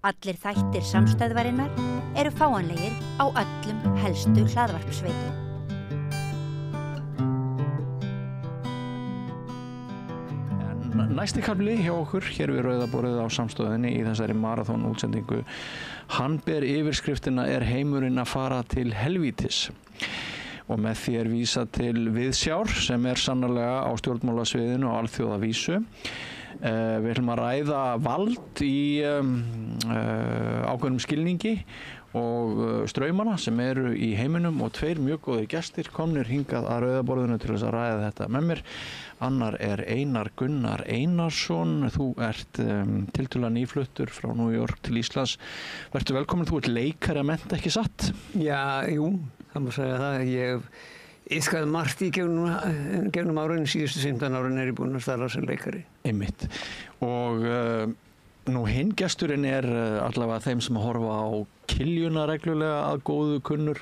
Allir þættir samstæðvarinnar eru fáanlegir á öllum helstu hlaðvarpsveitum. Næsti kafli hjá okkur hér við Rauða borðið á Samstöðinni í þessari maraþon-útsendingu. Hann ber yfirskriftina Er heimurinn að fara til helvítis? Og með því vísa til viðsjár sem sannarlega á stjórnmálasviðinu og alþjóðavísu. Við ætlum að ræða vald í ákveðnum skilningi og straumana sem eru í heiminum og tveir mjög góðir gestir komnir hingað að Rauða borðinu til þess að ræða þetta með mér. Annar Einar Gunnar Einarsson, þú ert tiltölulega nýfluttur frá New York til Íslands. Vertu velkomin, þú ert leikari að mennta, ekki satt? Já, jú, það má segja það. Ég iðkaði margt í gegnum árin, síðustu 15 árin ég búinn að starfa sem leikari. Einmitt. Og nú hinn gesturinn allavega þeim sem horfa á Kiljuna reglulega að góðu kunnur.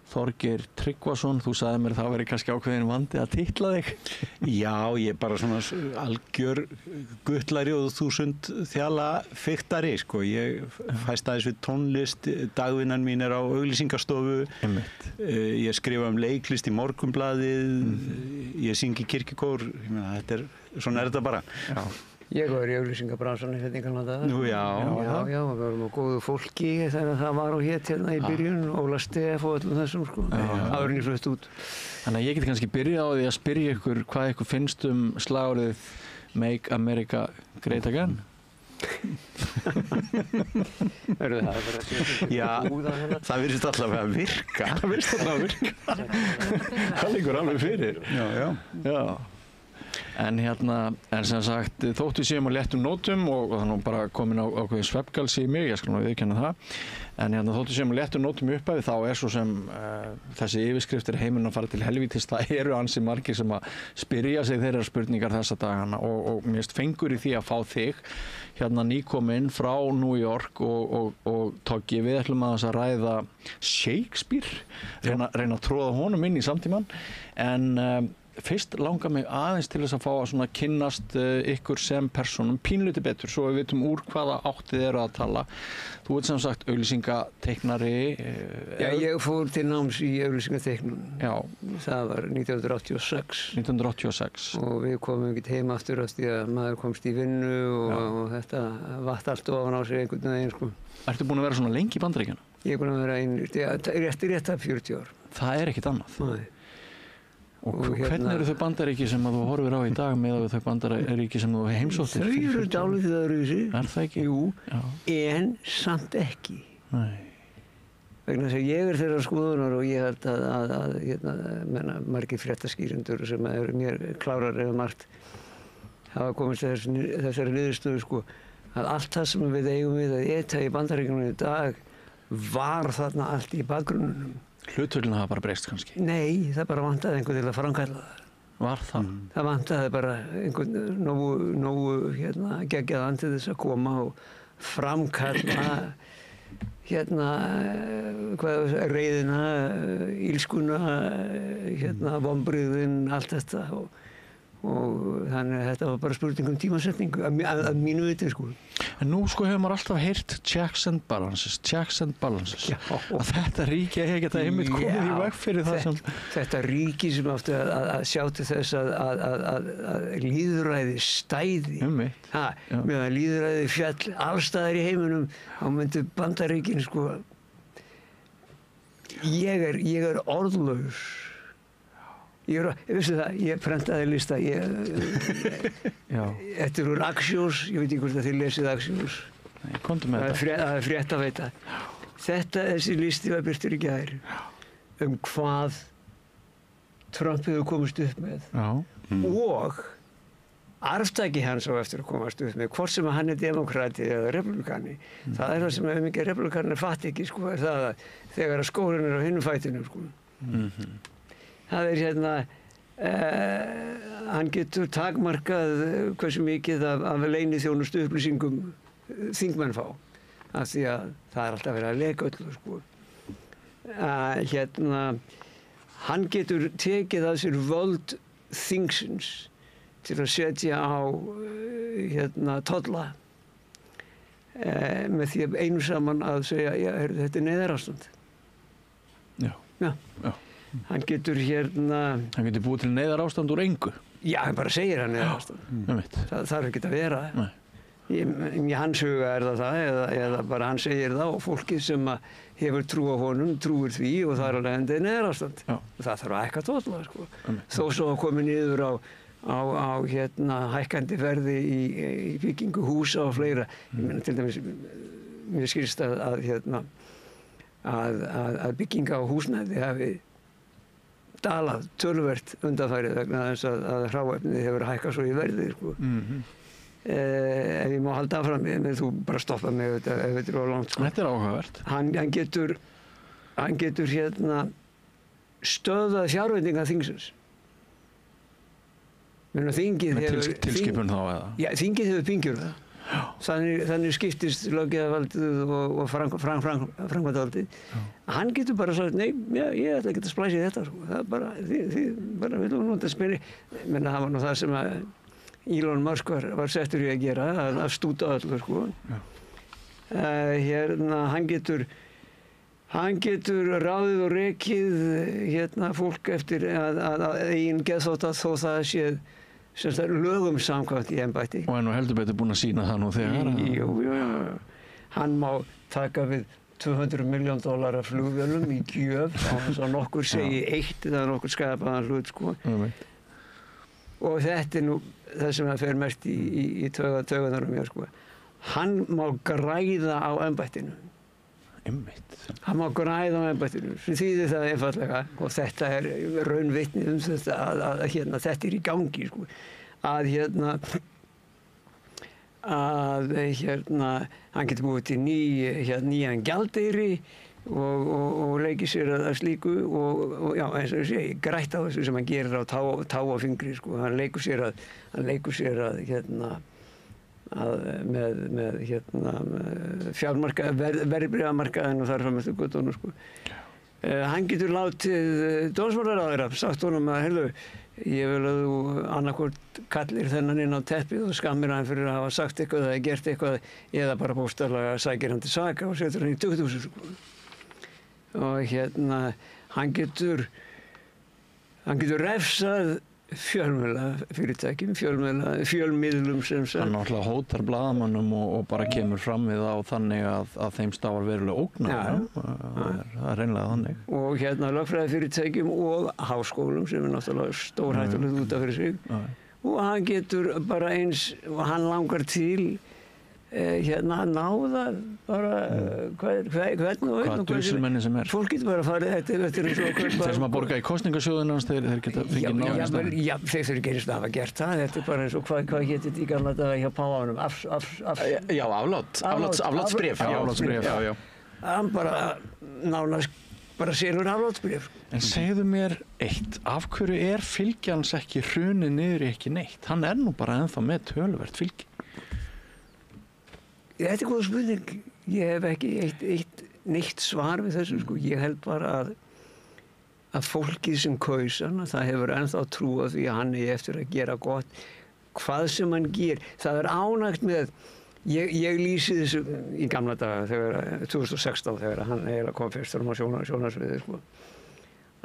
Þorgeir Tryggvason, þú sagði mér það væri kannski ákveðin vandi að titla þig. Já, ég bara svona algjör guttlari og 1000 þjala fiktari, sko. Ég fæst aðeins við tónlist, dagvinnan mín á auglýsingastofu. Ég skrifa leiklist í Morgunblaðið, ég syngi kirkjukór, ég meina, svona þetta bara. Já. Ég var í auglýsingabransanum hérna í gamla daga. Nú, já. Já, við varum á góðu fólki þegar það var og hét hérna í byrjun, Óla Stef og öllum þessum, sko. Áður en ég flutt út. Þannig að ég get kannski byrjað á því að spyrja ykkur hvað ykkur finnst slagorðið Make America Great Again? Verður það bara Já, það virðist allavega að virka. Það virðist allavega að virka. Það liggur alveg fyrir. Já. En sem sagt, þótt við séum á léttum nótum og það bara komin ákveðin svefngalsi í mig, ég skal nú viðurkenna það. En þótt við séum á léttum nótum í upphafi, þá svo sem þessi yfirskriftir heimurinn að fara til helvítis, það eru ansi margir sem að spyrja sig þeirra spurningar þessa dagana og mér finnst fengur í því að fá þig nýkominn frá New York og Toggi, við ætlum að ræða Shakespeare, reyna að tróða honum inn í samtímann, en fyrst langar mig aðeins til þess að fá að kynnast ykkur sem persónum pínlítið betur, svo við vitum úr hvaða áttið að tala. Þú ert sem sagt auglýsingateiknari. Já, ég fór til náms í auglýsingateiknun. Já. Það var 1986. 1986. Og við komum ekkert heim aftur af því að maður komst í vinnu og þetta vatt allt ofan á sig einhvern veginn, sko. Ertu búin að vera svona lengi í Bandaríkjunum? Ég er búin að vera rétt af 40 ár. Það ekkert annað? Nei. Og hvernig eru þau bandaríki sem að þú horfir á í dag með þau bandaríki sem þú heimsóttir? Þau eru dálítið öðruvísi. Það ekki? Jú, en samt ekki. Nei. Vegna þess að ég þeirra skoðunar og ég held að margir fréttaskýrendur sem eru mér klárar eða margt hafa komist þessari niðurstöðu, sko, að allt það sem við eigum við að eta í Bandaríkjunum í dag var þarna allt í bakgrunnunum. Hlutvöldin hafa bara breyst kannski? Nei, það bara vantaði einhvern til að framkalla það. Var það? Það vantaði bara einhvern nógu geggjaðan til þess að koma og framkalla reiðina, ílskuna, vonbrigðin, allt þetta og þannig að þetta var bara spurning tímasetningu að mínu viti, sko. En nú sko hefur maður alltaf heyrt checks and balances. Já. Að þetta ríki geta einmitt komið í veg fyrir það sem... Þetta ríki sem átti að sjá til þess að lýðræði stæði. Meðan lýðræði fjall allstaðar í heiminum, þá myndi Bandaríkin, sko... Ég er orðlaus. Veistu það, ég prentaði lista, þetta úr Axios, ég veit ekki hvort að þið lesið Axios. Nei, komdu með þetta. Það frétt að veita. Þessi listi var birtur í gær hvað Trump hefur komist upp með. Og arftaki hans á eftir að komast upp með, hvort sem hann demokrati eða republikani. Það það sem mikið republikanir fatt ekki, sko, það að þegar að skólinn á hinum fætinum, sko. Það hann getur takmarkað hversu mikið af leyniþjónustu upplýsingum þingmenn fá, af því að það alltaf verið að leka öllu, sko. Hann getur tekið að sér völd þingsins til að setja á tolla með því einu saman að segja, já, þetta neyðarástand. Já. Já. Já. Hann getur Hann getur búið til neyðarástand úr engu. Já, hann bara segir hann neyðarástand. Það þarf ekki að vera. Nei. Í hans huga það eða bara hann segir það og fólkið sem hefur trú á honum trúir því og það alveg endur neyðarástand. Það þarf að hækka tólla, sko. Þó svo að komi niður á hækkandi verði í byggingu húsa og fleira. Ég meina til dæmis, mér skilst að bygginga á húsnæði hafi dalað töluvert undanfarið vegna þess að hráefnið hefur hækkað svo í verði, sko. Ef ég má halda áfram með þú bara stoppa mig ef þetta er of langt, sko. Þetta er áhugavert. Hann getur stöðvað fjárveitingar þingsins. Tilskipun þá eða? Já, þingið hefur pingjur það. Þannig skiptist löggjafarvaldið og framkvæmdarvaldið. Hann getur bara sagt, nei, ég ætla ekki að splæsa í þetta, sko. Það er bara, þið bara viljum nota spyrir. Menna, það var nú það sem Elon Musk var settur í að gera, að stúta öllu, sko. Hann getur ráðið og rekið fólk eftir að eigin geðþótta þó það sé lögum samkvæmt í embætti. Og nú heldur betur búin að sýna það nú þegar. Jú. Hann má taka við $200 million flugvélum í gjöf á þess að nokkur segi eitt eða nokkur skapaðan hlut, sko. Og þetta er nú það sem það fer mest í taugarnar mér, sko. Hann má græða á embættinu. Hann má græða á embættinu, sem þýðir það einfaldlega, og þetta er raunvitni þetta, að þetta er í gangi, sko, að hann getur búið til nýjan gjaldeyri og leikir sér að slíku og já, eins og ég segi, grætt á þessu sem hann gerir á tá og fingri, sko. Hann leikur sér að með verðbréfamarkaðinn og þar fram eftir göttunum, sko. Hann getur látið dómsmálaráðherra sagt honum að, heyrðu, ég vil að þú annaðhvort kallir þennan inn á teppið og skammir hann fyrir að hafa sagt eitthvað eða gert eitthvað eða bara bókstaflega sækir hann til saka og setur hann í 20.000, sko. Og hann getur refsað fjölmiðlafyrirtækjum, fjölmiðlum sem sagt. Hann náttúrulega hótar blaðamönnum og bara kemur fram við á þannig að þeim stafar verulega ógnar. Það er reynilega þannig. Og lögfræðifyrirtækjum og háskólum sem er náttúrulega stórhættulegt út af fyrir sig. Og hann getur bara eins, og hann langar til að náða bara hvern og einn. Hvað dulsilmenni sem er. Fólk getur bara að fara, þetta er eins og þeir sem að borga í kosningasjóðuna hans, þeir geta fengið náðast. Já, þeir þurfi ekki eins og að hafa gert það. Þetta er bara eins og hvað getur þetta í gamla daga hjá páfanum? Já, aflátsbréf. Aflátsbréf, já. Hann bara nánast bara selur aflátsbréf. En segðu mér eitt, af hverju er fylgjans ekki hrunið niður í ekki neitt? Hann er nú bara ennþá með töluvert fylgi. Þetta er góð spurning. Ég hef ekki eitt neitt svar við þessu, sko. Ég held bara að fólkið sem kaus hann, það hefur ennþá trú á því að hann er eftir að gera gott. Hvað sem hann ger. Það er ánægt með, ég lýsi þessu í gamla daga, 2016, þegar hann eiginlega kom fyrst á sjónarsviðið, sko.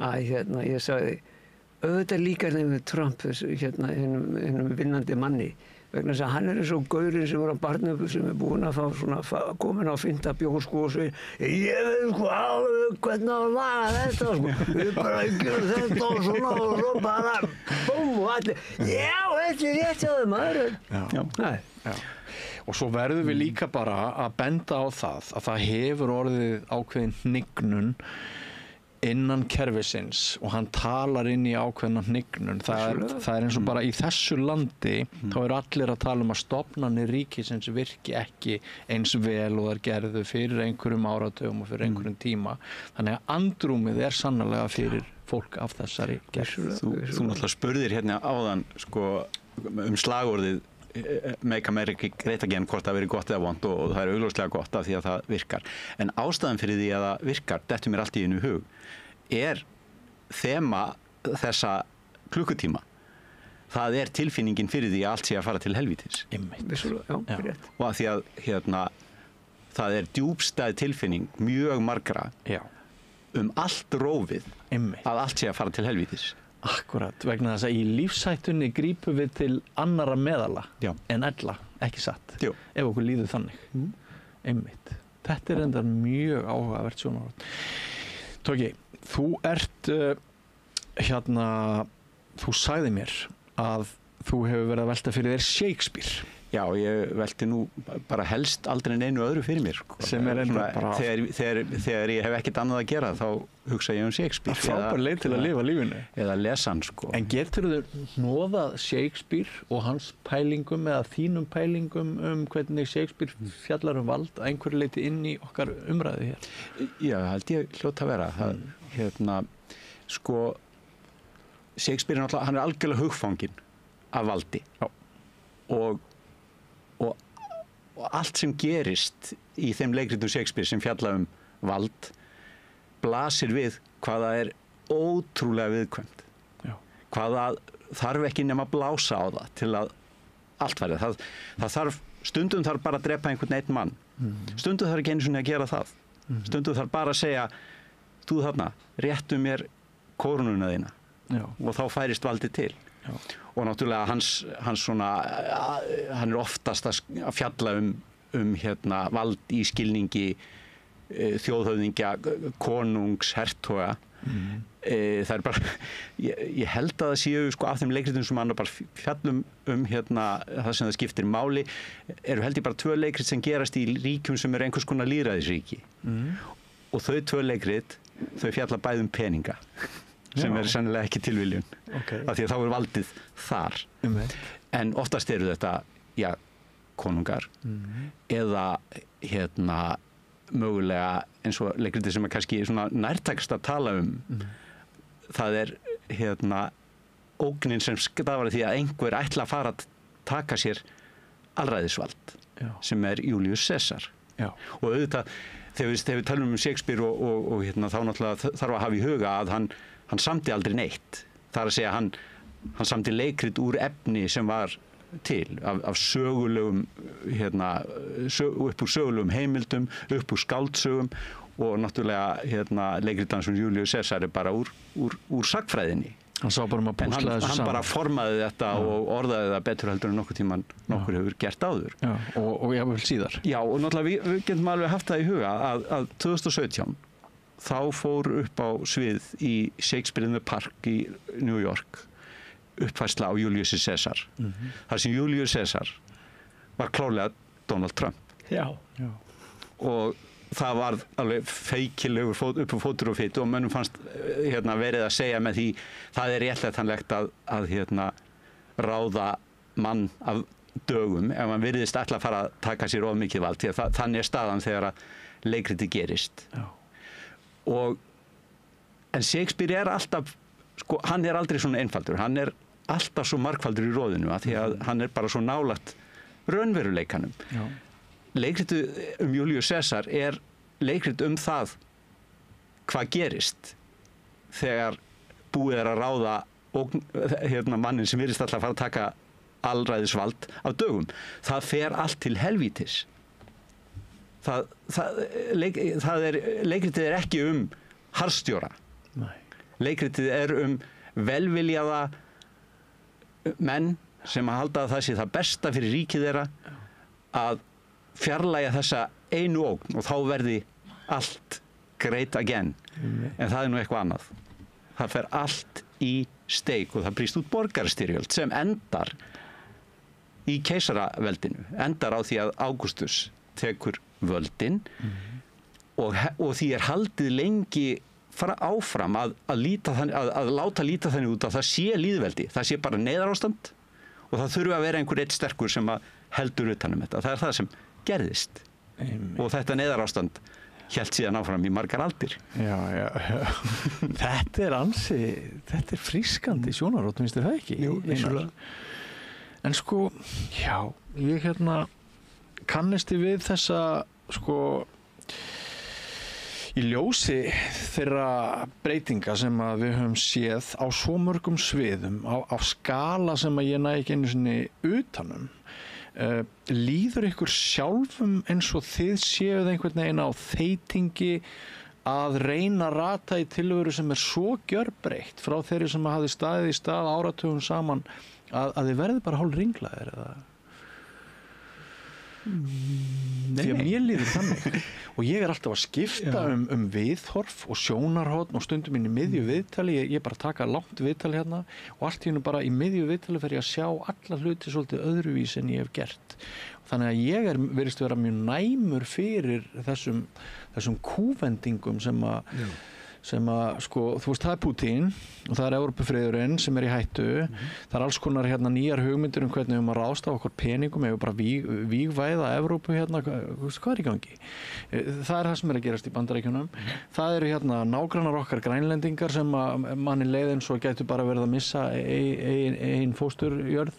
Að ég sagði, auðvitað líkar þeim við Trump, hennum vinnandi manni. Vegna þess að hann er eins og gaurinn sem var á barnöflu sem er búinn að fá komin á 5. bjór, sko, og segir, ég veit sko alveg hvernig að laga þetta, sko, við bara gerum þetta og svona og svo bara búm og allir, já, þetta er rétt hjá þeim, maður. Já. Og svo verðum við líka bara að benda á það hefur orðið ákveðin hnignun innan kerfisins og hann talar inn í ákveðna hnignun. Það er eins og bara í þessu landi þá eru allir að tala að stofnanir ríkisins virki ekki eins vel og þær gerðu fyrir einhverjum áratugum og fyrir einhverjum tíma. Þannig að andrúmið er sannarlega fyrir fólk af þessari gerð. Þú náttúrulega spurðir hérna áðan, sko, slagorðið Make America Great Again, hvort það verið gott eða vont og það er augljóslega gott af því að það virkar. En ástæðan fyrir því að það virkar, dettur mér allt í einu hug, er þema þessa klukkutíma. Það er tilfinningin fyrir því að allt sé að fara til helvítis. Já, rétt. Og að því að það djúpstæð tilfinning mjög margra allt rófið að allt sé að fara til helvítis. Akkurat, vegna þess að í lífshættunni grípum við til annarra meðala en ella, ekki satt, ef okkur líður þannig. Einmitt. Þetta reyndar mjög áhugavert sjónarhorn. Tóki, þú ert þú sagði mér að þú hefur verið að velta fyrir þér Shakespeare. Já, ég velti nú bara helst aldrei neinu öðru fyrir mér. Sem enda bara... Þegar ég hef ekkert annað að gera, þá hugsa ég Shakespeare. Það frábær leið til að lifa lífinu. Eða lesa hann, En geturðu hnoðað Shakespeare og hans pælingum eða þínum pælingum hvernig Shakespeare fjallar vald að einhverju leyti inn í okkar umræðu hér? Já, held ég hljóta að vera. Shakespeare náttúrulega, hann algjörlega hugfanginn af valdi. Og allt sem gerist í þeim leikritum Shakespeare sem fjalla vald blasir við hvað það ótrúlega viðkvæmt. Hvað það þarf ekki nema að blása á það til að allt verði. Það þarf, stundum þarf bara að drepa einhvern einn mann. Stundum þarf ekki einu sinni að gera það. Stundum þarf bara að segja, þú þarna, réttu mér kórnuna þína. Og þá færist valdið til. Og náttúrulega hans svona, hann oftast að fjalla vald í skilningi þjóðhöfðingja, konungs, hertoga. Það bara, ég held að það séu af þeim leikritum sem hann bara fjallum það sem það skiptir máli, held ég bara 2 leikrit sem gerast í ríkjum sem einhvers konar lýðræðisríki. Og þau 2 leikrit, þau fjalla bæði peninga. Sem sennilega ekki tilviljun af því að þá valdið þar en oftast eru þetta konungar eða mögulega eins og leikriti sem kannski svona nærtækast að tala það ógnin sem stafar því að einhver ætla að fara að taka sér alræðisvald sem Júlíus Sesar og auðvitað þegar við talum Shakespeare og þá náttúrulega þarf að hafa í huga að hann samdi aldrei neitt. Það að segja hann samdi leikrit úr efni sem var til af sögulegum upp úr sögulegum heimildum, upp úr skáldsögum og náttúrulega leikritan sem Júlíus Sesar bara úr sagnfræðinni. Hann sá bara að púsla þessu saman. Hann bara formaði þetta og orðaði það betur heldur en nokkur hefur gert áður. Og jafnvel síðar. Já, og náttúrulega við getum alveg haft það í huga að 2017 þá fór upp á svið í Shakespeare in the Park í New York uppfærsla á Júlíus Sesar. Þar sem Júlíus Sesar var klárlega Donald Trump. Og það var alveg feikilegur upp á fótur og fit og mönnum fannst verið að segja með því það réttlætanlegt að ráða mann af dögum ef hann virðist ætla að fara að taka sér of mikið vald því að þannig staðan þegar að leikriti gerist. En Shakespeare alltaf, hann aldrei svona einfaldur, hann alltaf svo margfaldur í roðinu af því að hann bara svo nálægt raunveruleikanum. Leikritið Júlíus Sesar leikrit það hvað gerist þegar búið að ráða mannin sem virðist alltaf að fara að taka alræðisvald af dögum. Það fer allt til helvítis. Leikritið ekki harðstjóra. Leikritið velviljaða menn sem að halda að það sé það besta fyrir ríkið þeirra að fjarlægja þessa einu ógn og þá verði allt great again. En það nú eitthvað annað. Það fer allt í steik og það brýst út borgarastyrjöld sem endar í keisaraveldinu. Endar á því að Ágústus tekur völdin og því haldið lengi áfram að láta líta þannig út að það sé lýðveldi, það sé bara neyðarástand og það þurfi að vera einhver einn sterkur sem heldur utan þetta. Það það sem gerðist og þetta neyðarástand hélt síðan áfram í margar aldir. Þetta frískandi sjónarhorn, finnst þér það ekki? Jú, vissulega. En ég kannist við þessa í ljósi þeirra breytinga sem við höfum séð á svo mörgum sviðum á skala sem ég næ ekki einu sinni utanum líður ykkur sjálfum eins og þið séuð einhvern veginn á þeytingi að reyna að rata í tilveru sem svo gjörbreytt frá þeirri sem hafði staðið í stað áratugum saman að þið verði bara hálf ringlaðir eða? Því að mér líður þannig og ég alltaf að skipta um viðhorf og sjónarhorn og stundum inn í miðju viðtali, ég bara taka langt viðtali hérna og allt í hennu bara í miðju viðtali fer ég að sjá alla hluti svolítið öðruvís en ég hef gert. Þannig að ég virðist vera mjög næmur fyrir þessum kúvendingum sem að sko, þú veist, það Putin og það Evrópufriðurinn sem í hættu, það alls konar nýjar hugmyndir hvernig við ráðstafa okkur peningum, ef við bara vígvæða Evrópu hvað í gangi? Það það sem að gerast í Bandaríkjunum. Það eru nágrannar okkar grænlendingar sem að manni leið eins og gætu bara verið að missa ein fósturjörð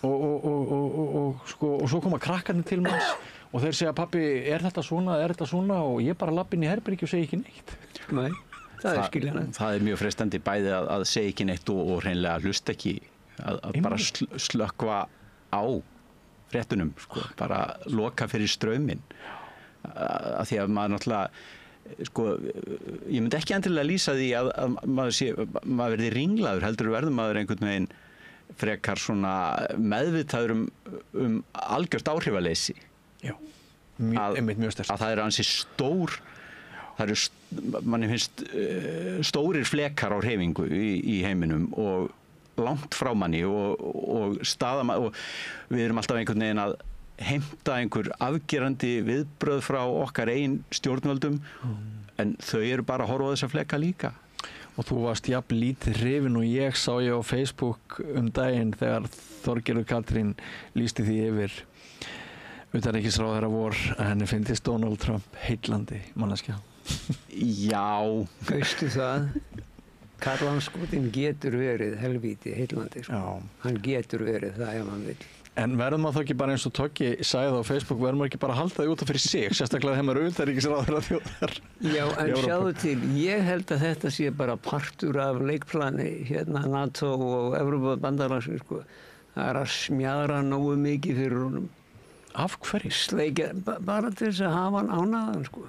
og svo koma krakkarnir til manns og þeir segja, pappi, er þetta svona og ég bara labba inn í herbergi og segi ekki neitt. Nei, það skiljanlegt. Það mjög freistandi bæði að segja ekki neitt og hreinlega hlusta ekki, að bara slökkva á fréttunum, sko, bara loka fyrir strauminn. Af því að maður náttúrulega, sko, ég myndi ekki endilega lýsa því að maður verði ringlaður, heldur verður maður einhvern veginn frekar svona meðvitaður um algjört áhrifaleysi. Já, mjög sterkt. Að það ansi stór, manni finnst stórir flekar á hreyfingu í heiminum og langt frá manni og við erum alltaf einhvern veginn að heimta einhver afgerandi viðbrögð frá okkar eigin stjórnvöldum en þau eru bara að horfa á þessa fleka líka. Og þú varst jafn lítið hrifin og ég sá á Facebook daginn þegar Þorgerður Katrín lýsti því yfir utanríkisráðherra vor að henni fyndist Donald Trump heillandi manneskja. Já. Veistu það? Karlanskotinn getur verið helvíti heillandi. Sko. Hann getur verið það ef hann vil. En verður maður þá ekki bara eins og Toggi sagði á Facebook, verður maður ekki bara að halda því út af fyrir sig, sérstaklega þegar maður utanríkisráðherra þjóðar? Já, en sjáðu til, ég held að þetta sé bara partur af leikplani NATO og Evrópubandalagsins, sko. Það að smjara nógu mikið fyrir honum. Af hverju? Sleikja, bara til þess að hafa hann ánægðan, sko.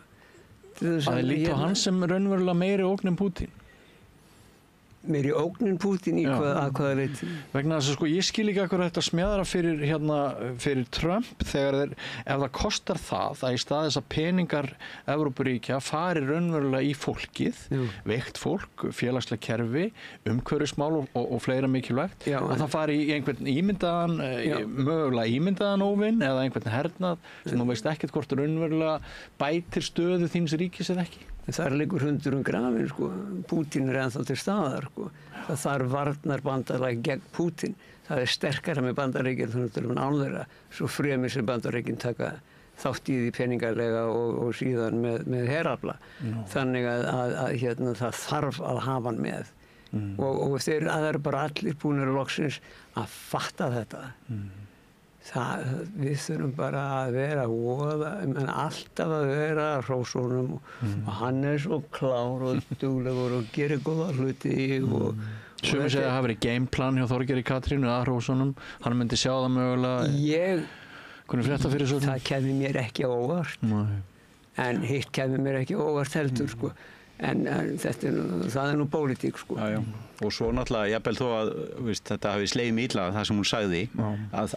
Að líta á hann sem raunverulega meiri ógn en Putin? Meiri ógnin Putin í hvaða leyti? Vegna þess að sko ég skil ekki akkur þetta smjadra fyrir Trump þegar ef það kostar það að í stað þess að peningar Evrópuríkja fari raunverulega í fólkið, veikt fólk, félagslega kerfi, umhverfismál og fleira mikilvægt, að það fari í einhvern ímyndaðan, mögulega ímyndaðan óvinn eða einhvern hernað sem þú veist ekkert hvort raunverulega bætir stöðu þíns ríkis eða ekki. Þar liggur hundur grafinn, sko. Putin ennþá til staðar, sko. Það þarf varnarbandalag gegn Putin. Það sterkara með Bandaríkin þannig að án þeirra svo fremur sem Bandaríkin taka þátt í því peningarlega og síðan með herafla. Þannig að það þarf að hafa hann með. Og það eru bara allir búnir loksins að fatta þetta. Við þurfum bara að vera alltaf að vera hrósunum og hann svo klár og duglegur og gerir góða hluti Sumir segja að það verið gameplan hjá Þorgerði Katrínu að hrósunum, hann myndi sjá það mögulega hvernig frétta fyrir svo það kemur mér ekki á óvart en hitt kemur mér ekki á óvart heldur sko. En það nú pólitík sko. Já. Og svo náttúrulega jafnvel þó að þetta hafi slegið illa það sem hún sagði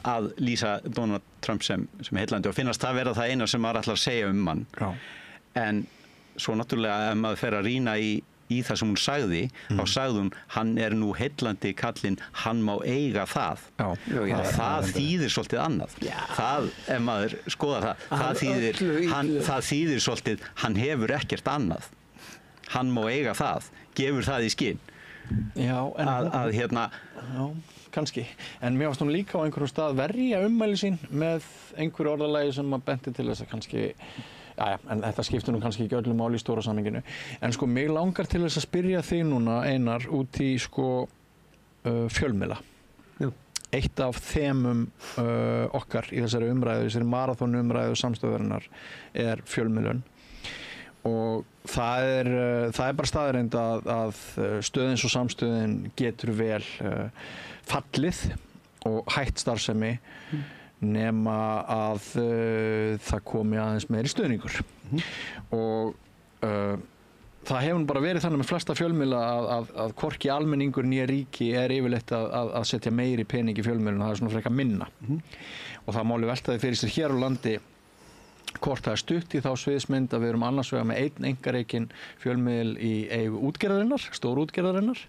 að lýsa Donald Trump sem heillandi og finnast það vera það eina sem maður ætlar að segja hann. En svo náttúrulega ef maður fer að rýna í það sem hún sagði þá sagði hún, hann nú heillandi kallinn, hann má eiga það. Það þýðir svolítið annað. Það, ef maður skoðar það þýðir svolítið, hann hefur ekkert annað. Hann má eiga það, gefur það í skinn. Já, kannski. En mér varst hún líka á einhverjum stað verja ummæli sín með einhverju orðalagi sem að benti til þess að kannski, en þetta skiptir nú kannski ekki öllu máli í stóra samhenginu. En sko, mig langar til þess að spyrja þig núna, Einar, út í sko fjölmiðla. Eitt af þemum okkar í þessari umræðu, þessari maraþonumræðu samstöðurinnar er fjölmiðlun. Og það er bara staðreynd að stöð eins og samstöðin getur vel fallið og hætt starfsemi nema að það komi aðeins meiri stuðningur. Og það hefur bara verið þannig með flesta fjölmiðla að hvorki almenningur né ríki yfirleitt að setja meiri pening í fjölmiðluna, það svona frekar minna. Og það máli velta því fyrir sér hér á landi hvort það stutt í þá sviðsmynd að við erum annars vegar með einn einkarekinn fjölmiðil í eigu útgerðarinnar, stór útgerðarinnar,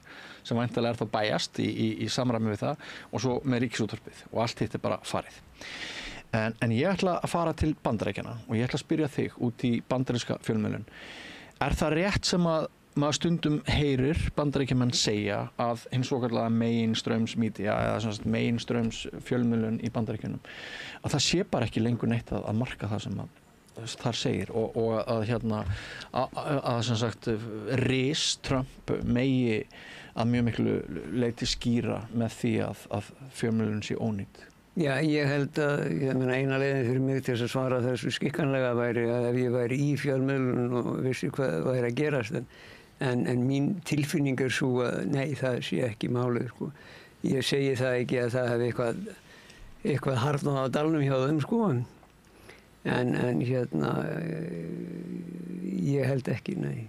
sem væntanlega þá bæjast í samræmi við það, og svo með ríkisútvarpið, og allt hitt bara farið. En ég ætla að fara til Bandaríkjanna og ég ætla að spyrja þig út í bandaríska fjölmiðlun. Er það rétt sem að maður stundum heyrir Bandaríkjamenn segja að hins svokallaða mainstreams media eða mainstreams fjölmiðlun í Bandaríkjunum, að það sé bara ekki lengur neitt að marka það sem þar segir og að sem sagt ris Trump megi að mjög miklu leyti skýra með því að fjölmiðlun sé ónýtt. Já, ég held að eina leiðin fyrir mig til þess að svara þessu skikkanlega væri að ef ég væri í fjölmiðlun og vissi hvað væri að gerast, en mín tilfinning svo að nei, það sé ekki málið, sko. Ég segi það ekki að það hefði eitthvað harðnað á dalnum hjá þeim, sko, en ég held ekki, nei.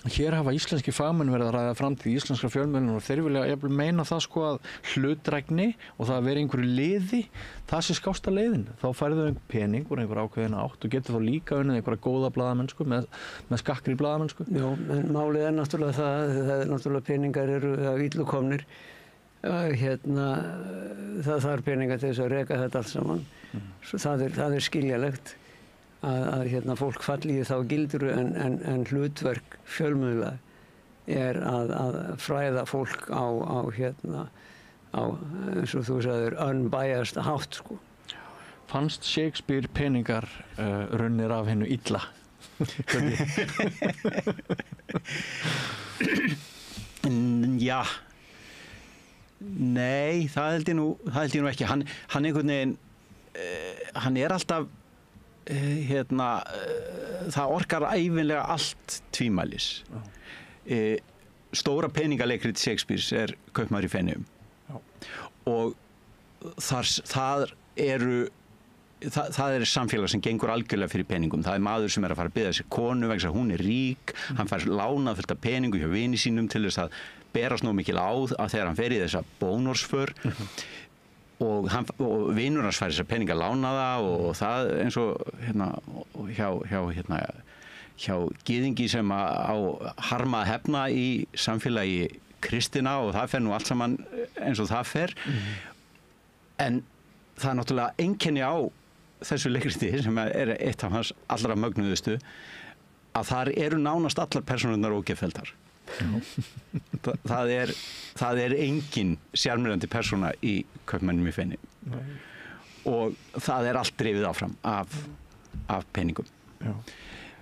Hér hafa íslenski fagmenn verið að ræða framtíð íslenskra fjölmiðlunar og þeir vilja jafnvel meina það sko að hlutdrægni og það að vera einhverju liði, það sé skásta leiðin. Þá færðu þau pening úr einhver ákveðina átt og getur þá líka unnið einhverja góða blaðamennsku með skakkri blaðamennsku. Já, en málið náttúrulega það náttúrulega peningar eru af illu komnir. Það þarf peningar til þess að reka þetta allt saman. Svo það er skiljalegt. Að fólk falli í þá gildur en hlutverk fjölmiðla er að fræða fólk á eins og þú sagðir unbiased hátt, sko. Fannst Shakespeare peningar runnir af hennu illa? Já. Nei, það held ég nú ekki. Hann einhvern veginn hann er alltaf það orkar ævinlega allt tvímælis. Stóra peningaleikrit Shakespeares er Kaupmaður í Feneyjum. Og það er samfélag sem gengur algjörlega fyrir peningum. Það er maður sem er að fara að biðja sér konu vegna þess að hún er rík, hann fær lánað fullt af peningu hjá vini sínum til þess að berast nóg mikil á að þegar hann fer í þessa bónorsför og vinur hans fær þessar peninga lánaða og það eins og hjá gyðingi sem á harma að hefna í samfélagi kristina og það fer nú allt saman eins og það fer. En það er náttúrulega einkenni á þessu leikriti sem er eitt af hans allra mögnuðustu að þar eru nánast allar persónurnar ógeðfelldar. Það er engin sjarmerandi persóna í Kaupmanninum í Feneyjum og það er allt drifið áfram af peningum.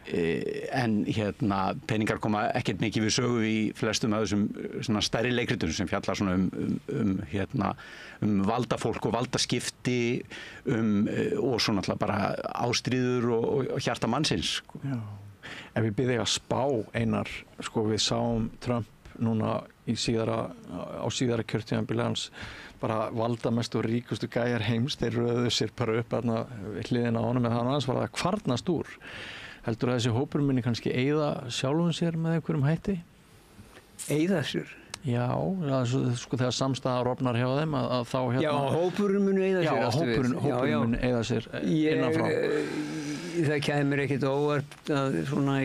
En peningar koma ekkert mikið við sögu í flestum af þessum svona stærri leikritum sem fjallar svona um valdafólk og valdaskipti og svo náttúrulega bara ástríður og hjarta mannsins, sko. Já. Ef við byrðum að spá Einar, sko við sáum Trump núna á síðara kjörtímabili hans bara valdamestu og ríkustu gæjar heims, þeir röðu sér bara upp við hliðina á honum en þannig aðeins var það kvarnast úr. Heldur að þessi hópur muni kannski eyða sjálfum sér með einhverjum hætti? Eyða sér? Já, sko þegar samstæða rofnar hjá þeim að þá Já, hópurinn muni eyða sér. Já, hópurinn muni eyða sér innanfrá. Það kemur ekkert óvart að svona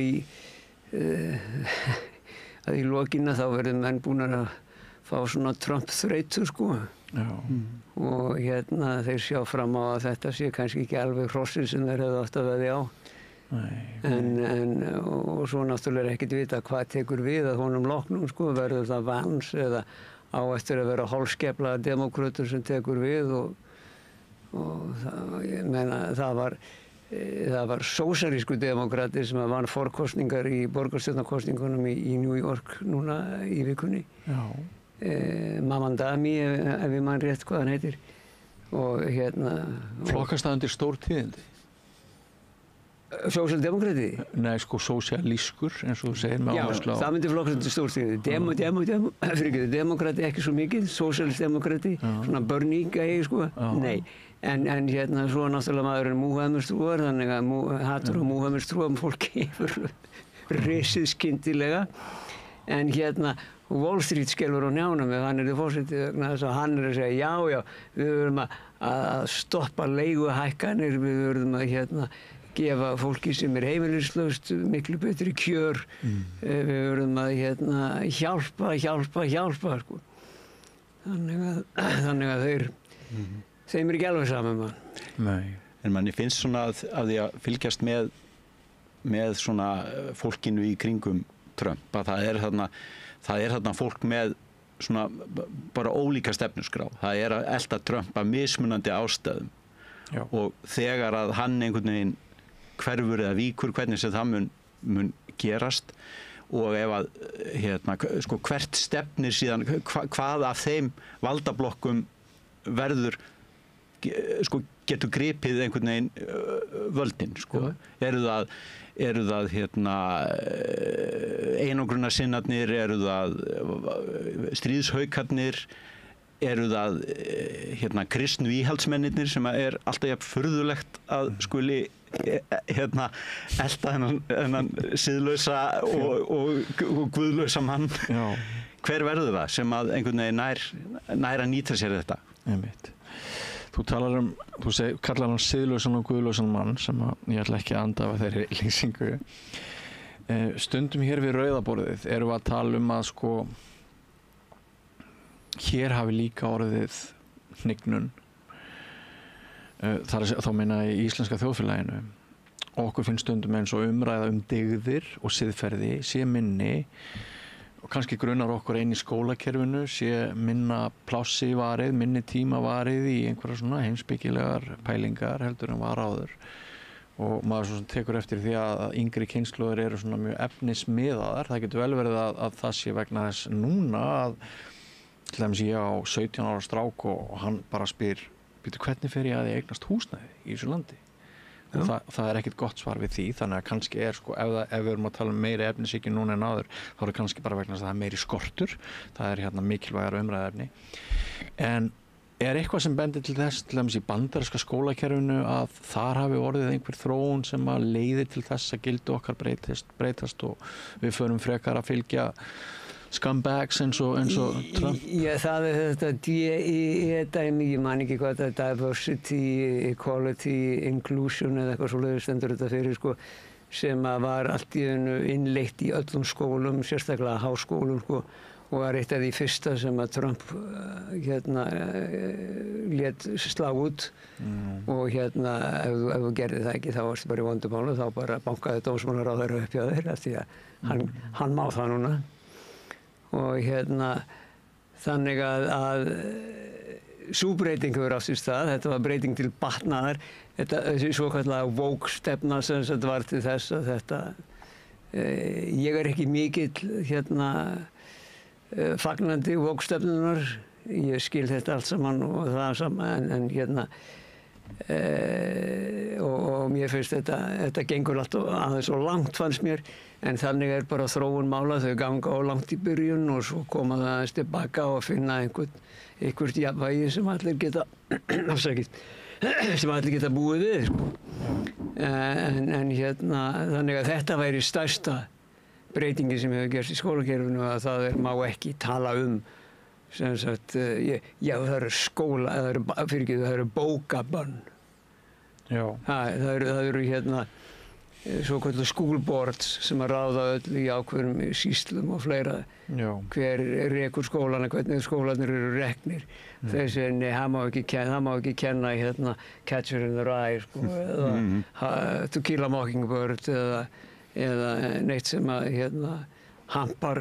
að í lokina þá verður menn búin að fá svona Trump-þreytu, sko. Já. Og þeir sjá fram á að þetta sé kannski ekki alveg hrossin sem þeir hefðu átt að veðja á. Og svo náttúrulega er ekkert vita hvað tekur við að honum loknum, sko, verður það Vance eða á eftir að vera hálfskeflaðar demókrötur sem tekur við og ég meina það var sósíalískur demókrati sem vann forkosningar í borgarstjórnarkosningunum í New York núna í vikunni. Já. Mamandami, ef ég man rétt hvað hann heitir. Og flokkast það undir stór tíðindi? Sósíaldemókrati? Nei, sko sósíalískur, eins og þú segir með áherslu á. Já, það myndi flokkast undir stór tíðindi. Demókrati ekki svo mikið, sósíalistdemókrati, svona Bernie gæi, sko. Nei, En hérna svo náttúrulega maðurinn Múhameðstrúar, þannig að hatur á Múhameðstrúum fólki hefur risið skyndilega. En hérna Wall Street skelfur á njánum ef hann forseti vegna þess að hann að segja já, við verðum að stoppa leiguhækkanir, við verðum að gefa fólki sem heimilislaust miklu betri kjör, við verðum að hjálpa sko. Þannig að þeim ekki alveg saman mann. Nei. En manni finnst svona af því að fylgjast með svona fólkinu í kringum Trump að það er þarna fólk með svona bara ólíka stefnuskrá. Það er að elta Trump af mismunandi ástæðum. Já. Og þegar að hann einhvern veginn hverfur eða víkur, hvernig sem það mun gerast og ef að sko hvert stefnir síðan hvað af þeim valdablokkum verður sko getur gripið einhvern veginn völdin sko. Eru það einangrunarsinnarnir, eru það stríðshaukarnir, eru það kristnu íhaldsmennirnir sem er alltaf jafn furðulegt að skuli elta þennan siðlausa og guðlausa mann. Já. Hver verður það sem að einhvern veginn nær að nýta sér þetta? Einmitt. Þú kallar hann siðlausan og guðlausan mann sem ég ætla ekki að andafa þeirri lýsingu. Stundum hér við rauðaborðið erum við að tala að sko hér hafi líka orðið hnignun. Þá meina ég í íslenska þjóðfélaginu. Okkur finnst stundum eins og umræða dygðir og siðferði sé minni og kannski grunar okkur í skólakerfinu sé minna plássi varið, minni tíma varið í einhverja svona heimspekilegar pælingar heldur en var áður. Og maður svo tekur eftir því að yngri kynslóðir eru svona mjög efnismiðaðar. Það getur vel verið að það sé vegna þess núna að til dæmis ég á 17 ára strák og hann bara spyr hvernig fer ég að ég eignast húsnæði í þessu landi? Og það er ekkert gott svar við því, þannig að kannski sko, ef við erum að tala meiri efnishyggju núna en áður, þá er kannski bara vegna þess að það er meiri skortur, það er mikilvægar umræðuefni. En er eitthvað sem bendir til þess, til dæmis í bandaríska skólakerfinu, að þar hafi orðið einhver þróun sem að leiðir til þess að gildi okkar breytast og við förum frekar að fylgja scumbags eins og Trump? Já, það er þetta DEI-dæmi, ég man ekki hvað þetta er, diversity, equality, inclusion eða eitthvað svoleiðis stendur þetta fyrir sko, sem var allt í einu innleitt í öllum skólum, sérstaklega háskólum sko, og var eitt af því fyrsta sem að Trump lét slá út og ef þú gerði það ekki þá varstu bara í vondumáli, þá bara bankaði dómsmálaráðherra upp hjá þér af því að hann má það núna. Og þannig að sú breyting hefur átt sér stað, þetta var breyting til batnaðar, þessi svokallaða woke stefna sem þetta var til þess að þetta, ég er ekki mikill fagnandi woke stefnunar, ég skil þetta allt saman og það saman en og mér finnst þetta gengur alltaf aðeins og langt fannst mér. En þannig er bara þróun mála, þau ganga á langt í byrjun og svo koma það aðeins tilbaka og finna einhvert jafnvægi sem allir geta búið við sko. En þannig að þetta væri stærsta breytingi sem hefur gerst í skólakerfinu að það má ekki tala sem sagt, já það eru bókabönn. Já. Það eru svokölluð school boards sem að ráða öll í ákveðnum sýslum og fleira. Já. Hver rekur skólana, hvernig skólarnir eru reknir. Þessi, það má ekki kenna Catcher in the Rye sko, eða To Kill a Mockingbird eða neitt sem að hampar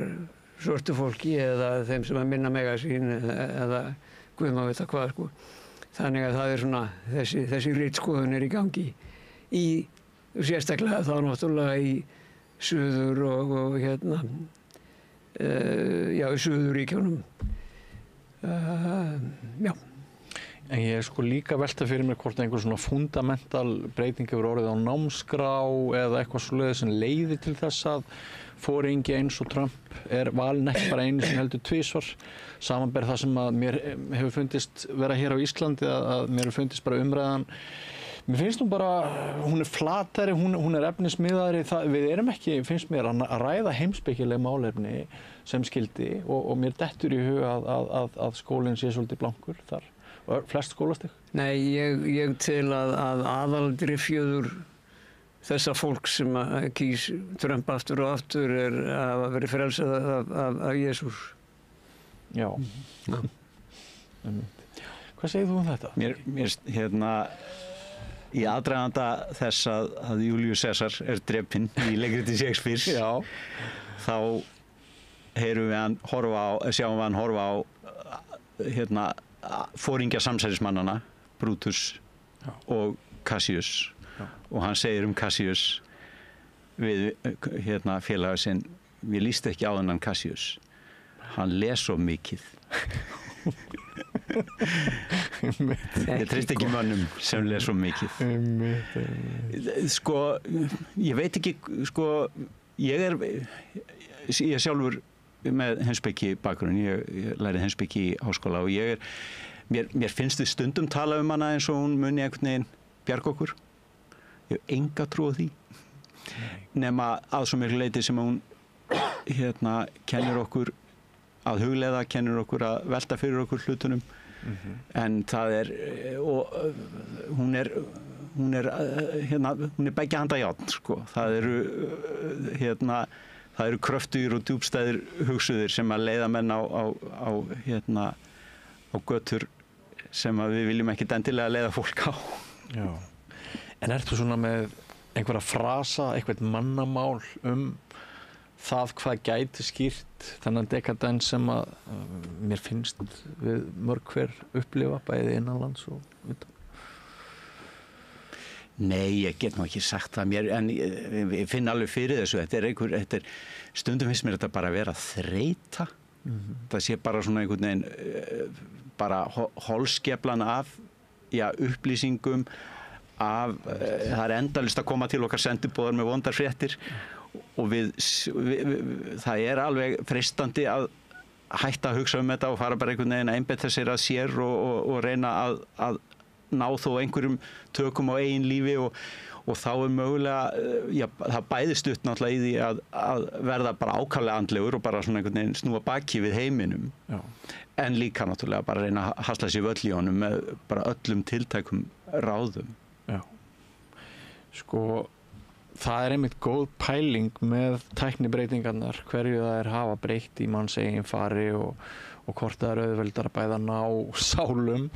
svörtu fólki eða þeim sem að minna mega sín eða guð má vita hvað sko. Þannig að það er svona þessi ritskoðun er í gangi í sérstaklega þá náttúrulega í suður og í suðurríkjunum. Já. En ég sko líka að velta fyrir mér hvort einhver svona fundamental breyting hefur orðið á námskrá eða eitthvað svoleiðis sem leiðir til þess að foringi eins og Trump valinn ekki bara einu sem heldur tvisvar. Samanber það sem að mér hefur fundist vera hér á Íslandi, að mér hefur fundist bara umræðan. Mér finnst hún bara, hún flatari, hún efnismiðari. Við erum ekki, finnst mér, að ræða heimspekileg málefni sem skildi og mér dettur í huga að skólinn sé svolítið blankur þar. Flest skólastig? Nei, ég tel að aðaldrifjöður þessa fólk sem kýs Trump aftur og aftur að vera frelsað af Jesús. Já. Hvað segir þú um þetta? Mér í aðdraganda þess að Júlíus Sesar drepinn í leikriti Shakespeare, þá sjáum við hann horfa á foringja samsærismannana, Brutus og Cassius. Og hann segir Cassius við félaga sinn, mér líst ekki á þennan Cassius. Hann les svo mikið. Ég treysti ekki mönnum sem les svo mikið. Sko, ég veit ekki, sko, ég sjálfur með heimspeki bakgrunn, ég lærið heimspeki í háskóla og mér finnst þið stundum tala hana eins og hún muni einhvern veginn bjarga okkur. Ég hef enga trú á því. Nema að svo miklu leyti sem hún kennir okkur að hugleiða, kennir okkur að velta fyrir okkur hlutunum. En það og hún er beggja handa járn, sko. Það eru kröftugir og djúpstæðir hugsuðir sem að leiða menn á götur sem að við viljum ekkert endilega leiða fólk á. Já. En ertu svona með einhverja frasa, eitthvað mannamál það hvað gæti skýrt þennan dekadens sem að mér finnst við mörg hver upplifa bæði innanlands og utan? Nei, ég get nú ekki sagt það mér, en ég finn alveg fyrir þessu. Stundum finnst mér þetta bara að vera þreyta. Það sé bara svona einhvern veginn, bara holskeflan af upplýsingum, það endalaust að koma til okkar sendiboðar með vondar fréttir og það alveg freistandi að hætta að hugsa þetta og fara bara einhvern veginn að einbeita sér að sér og reyna að ná þó einhverjum tökum á eigin lífi og þá mögulega, það bæðist upp náttúrulega í því að verða bara ákaflega andlegur og bara svona einhvern veginn snúa baki við heiminum. Já. En líka náttúrulega bara reyna að hasla sér völl í honum með bara öllum tiltækum ráðum. Já. Sko, það einmitt góð pæling með tæknibreytingarnar, hverju það hafa breytt í manns eigin fari og hvort það auðveldara bæða ná sálum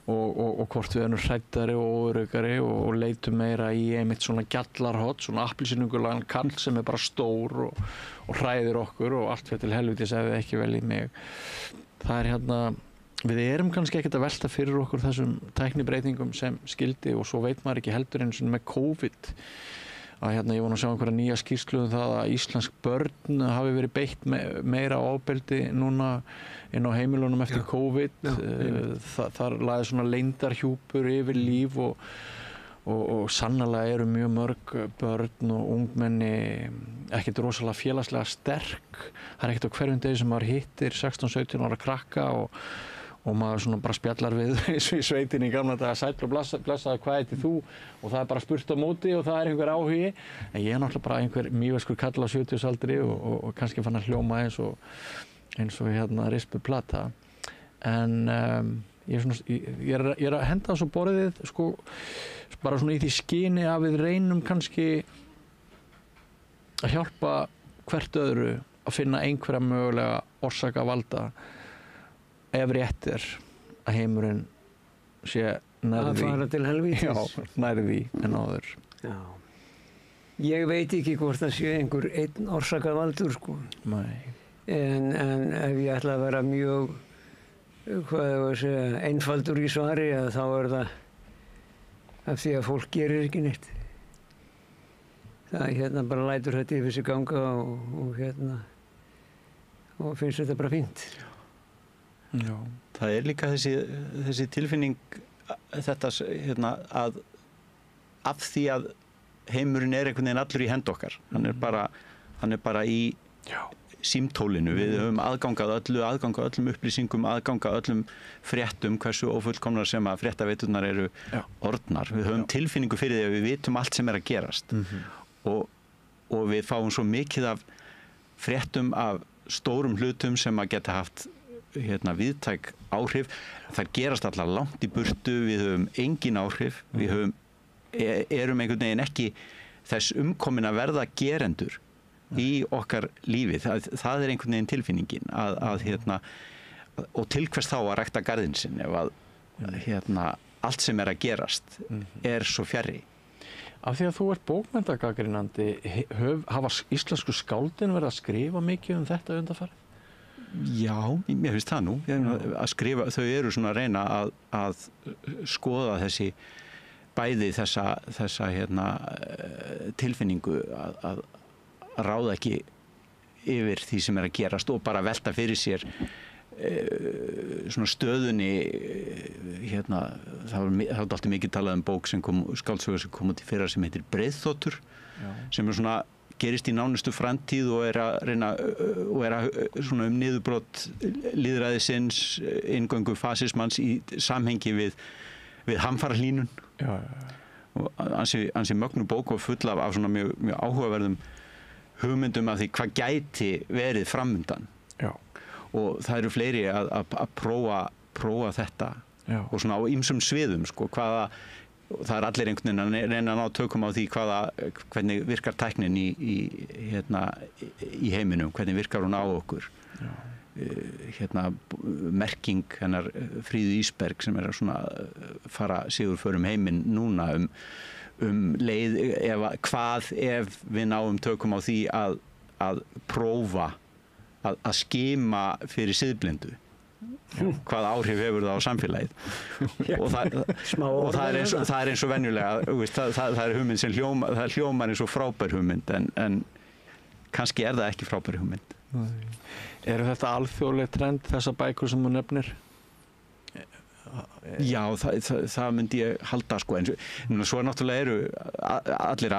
og hvort við erum hræddari og óöruggari og leitum meira í einmitt svona gjallarhott, svona appelsínugulagan kall sem bara stór og hræðir okkur og allt fyrir til helvitis ef við ekki veljið mig. Það við erum kannski ekkert að velta fyrir okkur þessum tæknibreytingum sem skildi og svo veit maður ekki heldur eins og með COVID að ég var að sjá einhverja nýja skýrslu það að íslensk börn hafi verið beitt meira ofbeldi núna inn á heimilunum eftir COVID. Þar lagði svona leyndarhjúpur yfir líf og sannarlega eru mjög mörg börn og ungmenni ekkert rosalega félagslega sterk. Það ekkert á hverjum degi sem maður hittir 16-17 ára krakka og maður svona bara spjallar við í sveitinni í gamla daga, sæll og blessaði, hvað heitir þú? Og það bara spurt á móti og það einhver áhugi. En ég náttúrulega bara einhver mýveskur kall á 70-saldri og kannski fann að hljóma eins og rispuð plata. En ég að henda þessu borðið, sko, bara svona í því skyni að við reynum kannski að hjálpa hvert öðru að finna einhverja mögulega orsaka valda ef rétt að heimurinn sé nærði. Að fara til helvítis. Já, nærði en áður. Já. Ég veit ekki hvort það sé einhver einn orsakavaldur, sko. Nei. En ef ég ætla að vera mjög, einfaldur í svari, þá það af því að fólk gerir ekki neitt. Það bara lætur þetta yfir sig ganga og finnst þetta bara fínt. Já. Það líka þessi tilfinning þetta að af því að heimurinn einhvern veginn allur í hend okkar. Hann er bara í símtólinu. Við höfum aðgang að öllum upplýsingum, aðgang að öllum fréttum, hversu ófullkomnar sem að fréttaveiturnar eru orðnar. Við höfum tilfinningu fyrir því að við vitum allt sem er að gerast. Og við fáum svo mikið af fréttum af stórum hlutum sem að geta haft víðtæk áhrif. Það gerast allar langt í burtu, við höfum engin áhrif, við erum einhvern veginn ekki þess umkomin að verða gerendur í okkar lífi. Það er einhvern veginn tilfinningin og til hvers þá að rækta garðinn sinn ef að allt sem er að gerast er svo fjarri. Af því að þú ert bókmenntagagnrýnandi, hafa íslensku skáldin verið að skrifa mikið þetta undanfarið? Já, mér finnst það nú. Að skrifa, þau eru svona að reyna að skoða bæði þessa tilfinningu að ráða ekki yfir því sem er að gerast og bara velta fyrir sér svona stöðunni það var alltaf mikið talað bók skáldsögur sem kom út í fyrra sem heitir Breiðþotur sem svona gerist í nánustu framtíð og er að reyna svona niðurbrot lýðræðisins, inngöngu fasismans í samhengi við hamfarahlýnun og ansi mögnu bók og full af svona mjög áhugaverðum hugmyndum af því hvað gæti verið framundan. Og það eru fleiri að prófa þetta og svona á ýmsum sviðum það er allir einhvern veginn að reyna að ná tökum á því hvernig virkar tæknin í heiminum, hvernig virkar hún á okkur. Merking hennar Fríðu Ísberg sem er að svona fara sigurför heiminn núna leið ef við náum tökum á því að prófa að skima fyrir siðblindu hvað áhrif hefur það á samfélagið og það er eins og venjulega það er hugmynd sem hljómar eins og frábær hugmynd en kannski er það ekki frábær hugmynd. Eru þetta alþjóðleg trend þessa bækur sem þú nefnir? Já, það myndi ég halda en svo náttúrulega eru allir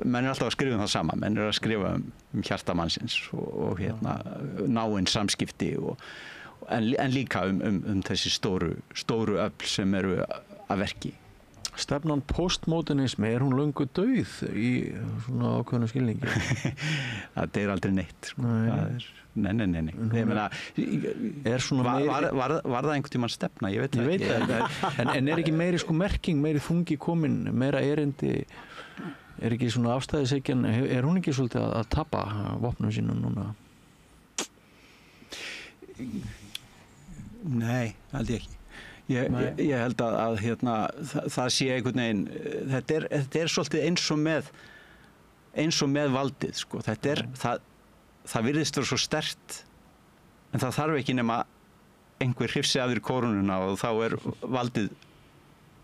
menn alltaf að skrifa það sama, menn að skrifa hjarta mannsins og náin samskipti en líka þessi stóru öfl sem eru að verki. Stefnan postmodernismi, hún löngu dauð í svona ákveðnu skilningi? Það er aldrei neitt. Nei. Ég meina, var það einhvern tímann stefna? Ég veit það. En er ekki meiri merking, meiri þungi komin, meira erindi? Er ekki svona afstæðishyggjan, er hún ekki svolítið að tapa vopnum sínum núna? Nei, held ég ekki. Ég held að það sé einhvern veginn, þetta er svolítið eins og með valdið, það virðist vera svo sterkt en það þarf ekki nema einhver hrifsi af þér kórununa og þá er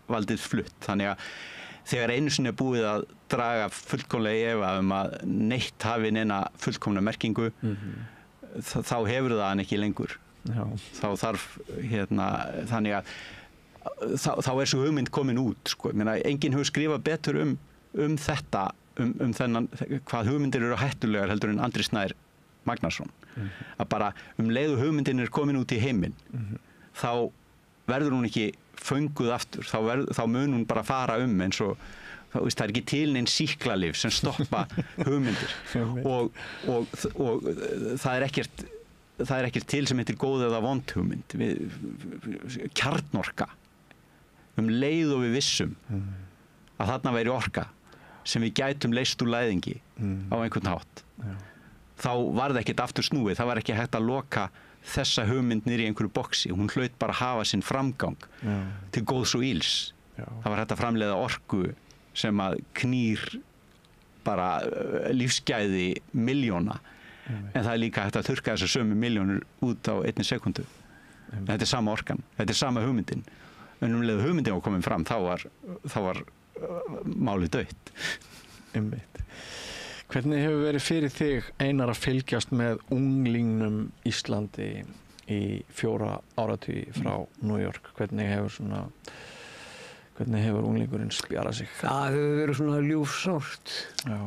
valdið flutt. Þannig að þegar einu sinni er búið að draga fullkomlega í efa að neitt hafi neina fullkomna merkingu þá hefur það hann ekki lengur. Þá þarf þannig að þá er svo hugmynd komin út enginn hefur skrifað betur þetta þennan hvað hugmyndir eru hættulegar heldur en Andri Snær Magnason að bara leið og hugmyndin er komin út í heiminn þá verður hún ekki fönguð aftur þá mun hún bara fara eins og það er ekki til neinn sýklalyf sem stoppa hugmyndir og það er ekkert til sem heitir góð eða vond hugmynd. Kjarnorka leið og við vissum að þarna væri orka sem við gætum leyst úr læðingi á einhvern hátt. Þá var það ekkert aftur snúið, það var ekki hægt að loka þessa hugmynd niður í einhverju boksi. Hún hlaut bara að hafa sinn framgang til góðs og íls. Það var hægt að framleiða orku sem að knýr bara lífsgæði milljóna. En það er líka hægt að þurrka þessar sömu milljónir út á 1 sekúndu. Þetta er sama orkan, þetta er sama hugmyndin. En leið hugmyndin var komin fram, þá var málið dautt. Einmitt. Hvernig hefur verið fyrir þig Einar að fylgjast með unglingnum Íslandi í 4 áratugi frá New York. Hvernig hefur unglingurinn spjarað sig? Það hefur verið svona ljúfsárt. Já,